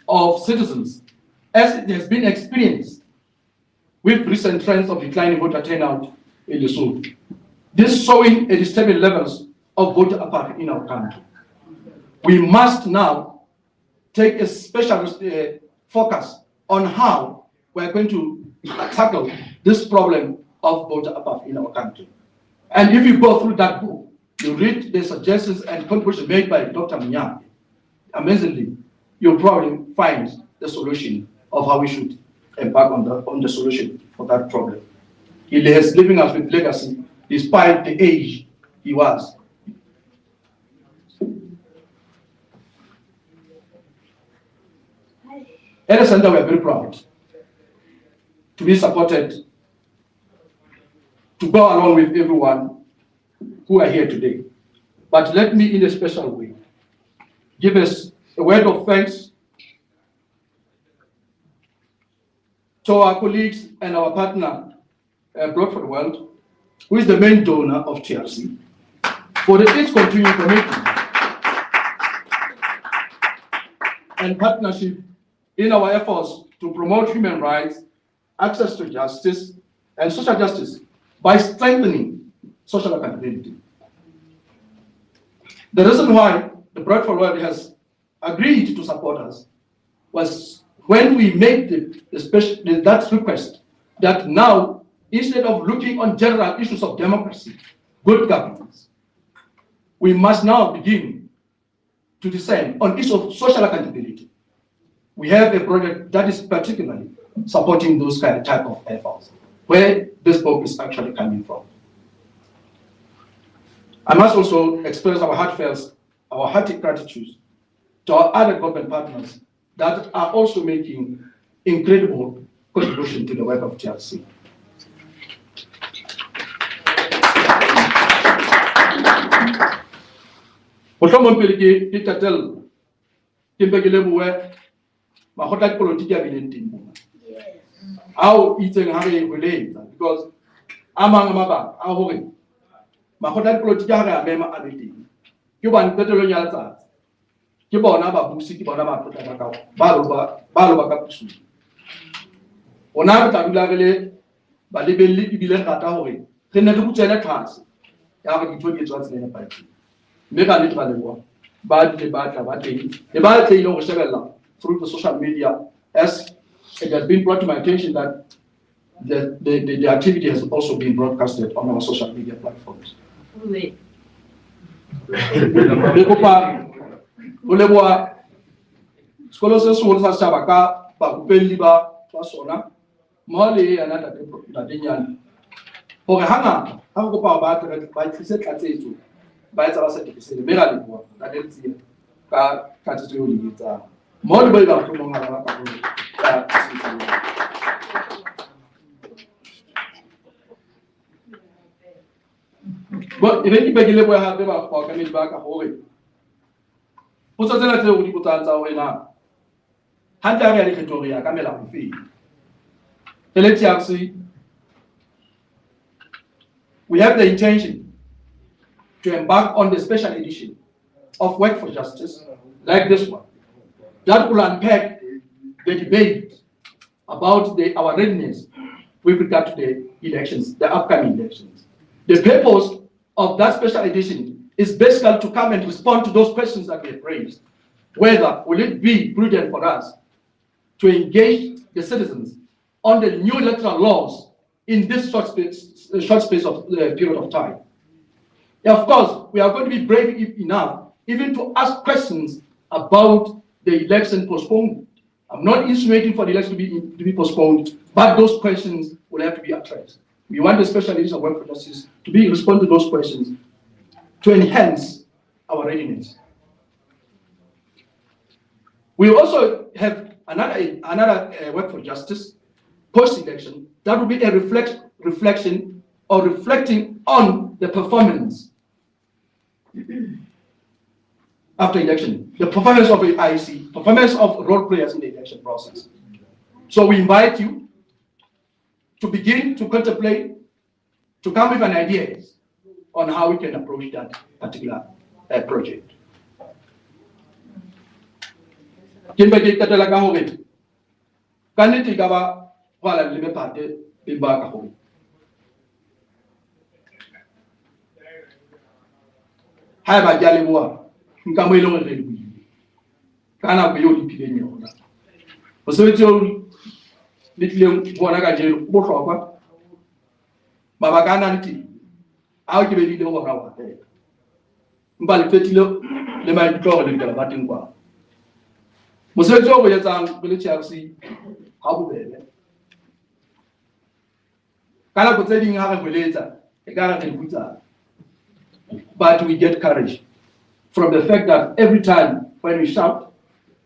S13: of citizens, as it has been experienced with recent trends of declining voter turnout in Lesotho. This showing a disturbing levels of voter apathy in our country. We must now take a special focus on how we're going to tackle this problem of voter apathy in our country. And if you go through that book, you read the suggestions and contributions made by Dr. Munyage, amazingly, you'll probably find the solution of how we should embark on the solution for that problem. He is leaving us with legacy despite the age he was. At the center, we are very proud to be supported, to go along with everyone who are here today. But let me, in a special way, give us a word of thanks to our colleagues and our partner, Blood for the World, who is the main donor of TRC, for its continuing commitment and partnership in our efforts to promote human rights, access to justice, and social justice by strengthening social accountability. The reason why the Blood for the World has agreed to support us was when we make that request, that now, instead of looking on general issues of democracy, good governance, we must now begin to descend on issues of social accountability. We have a project that is particularly supporting those type of efforts, where this book is actually coming from. I must also express our hearty gratitude to our other government partners that are also making incredible contribution to the work of TRC. Mohlomong pele ke tatella ke mpe ke lebohe makgotla a dipolotiki a bileng teng mona. Ao itseng ha re hweletsa, because a mang a mabaka a hore makgotla a dipolotiki ha re a mema a be teng. Ke hobane qetellong ya letsatsi ke bona babusi, ke bona ba loba ka pusong. Rona re tla dula re le balebelli ebile re rata hore re ne re butsele tlase ya hore dintho di etswa tseleng e nepahetseng. Mme ka nnete ba leboha ba dile ba tla ba teng le ba tlile ho shebella through the social media, as it has been brought to my attention that the activity has also been broadcasted on our social media platforms. Re kopa ho leboha sekolo se seholo sa setjhaba ka bakopelli ba sona mmoho le yana tatenyana hore hangata ha re kopa ba tlise tlatsetso ba etsa ba sa dikisele mme ra leboha ka letsia ka tlatsetso eo le etsang mmoho le ba eba mohlomong ha ba ka e re ke be ke leboha hape baokamedi ba ka hore potso tsena tseo di botsang tsa hore na hantle ha re ya dikgethong re ya ka melao efeng. Ele TRC, we have the intention to embark on the special edition of Work for Justice, like this one, that will unpack the debate about our readiness with regard to the elections, the upcoming elections. The purpose of that special edition is basically to come and respond to those questions that we have raised. Whether will it be prudent for us to engage the citizens on the new electoral laws in this short space of period of time. Of course, we are going to be brave enough even to ask questions about the election postponement. I'm not insinuating for the election to be postponed, but those questions will have to be addressed. We want the special edition of Work for Justice to respond to those questions to enhance our readiness. We also have another Work for Justice post-election that will be a reflection or reflecting on the performance after election, the performance of the IEC, performance of role players in the election process. So we invite you to begin to contemplate, to come with an idea on how we can approach that particular project. Kimbe ke tatela ka hore ka nnete ka ba hwala le bepate le ba ka hore ha ba ja le boa nka mo ile gore re buile ka nako eo di phileng yona o sebetse o le tlileng bona ka jelo bo hlokwa mabaka ana le teng a o ke be di le go rawa mpa le fetile le maikutlo le dikala ba teng kwa mosebetsi o go etsang le TRC ha bobebe ka nako tse ding ha re hweletsa e ka re butsa, but we get courage from the fact that every time when we shout,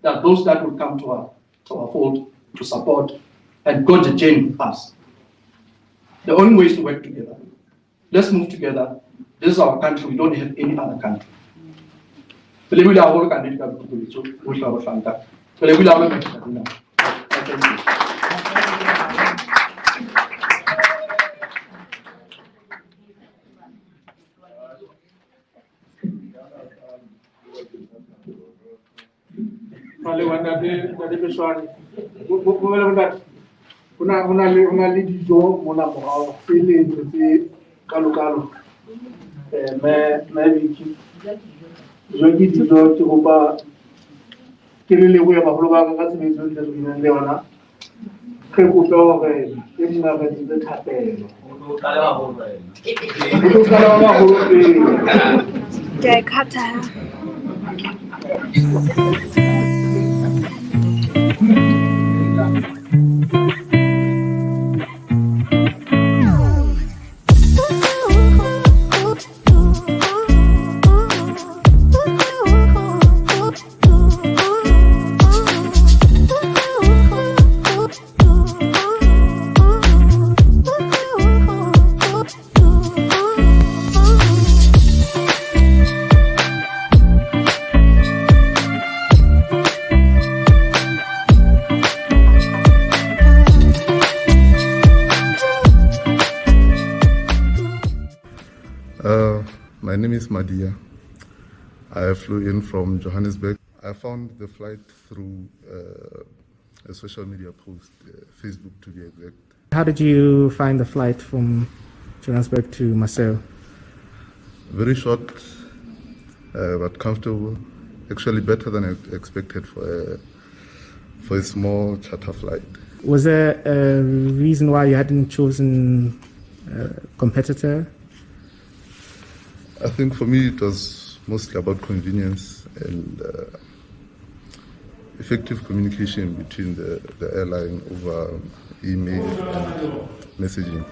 S13: that those that will come to our fold to support and go the journey with us. The only way is to work together. Let's move together. This is our country. We don't have any other country. Thank you.
S2: Wale wanda de swali bobele bongata ona le dijo mona morao pele tse kalokalo me biki jo ke dijo ke gopa ke le leboe bagolo ba ka tshebetso ntle re binang le yona re kope hore e mong a re thapelo o tla ba haholo
S12: Ke a e khatha.
S14: My name is Madia. I flew in from Johannesburg. I found the flight through a social media post, Facebook to be exact.
S15: How did you find the flight from Johannesburg to Marseille?
S14: Very short, but comfortable. Actually better than I expected for a small charter flight.
S15: Was there a reason why you hadn't chosen a competitor?
S14: I think for me it was mostly about convenience and effective communication between the airline over email and messaging.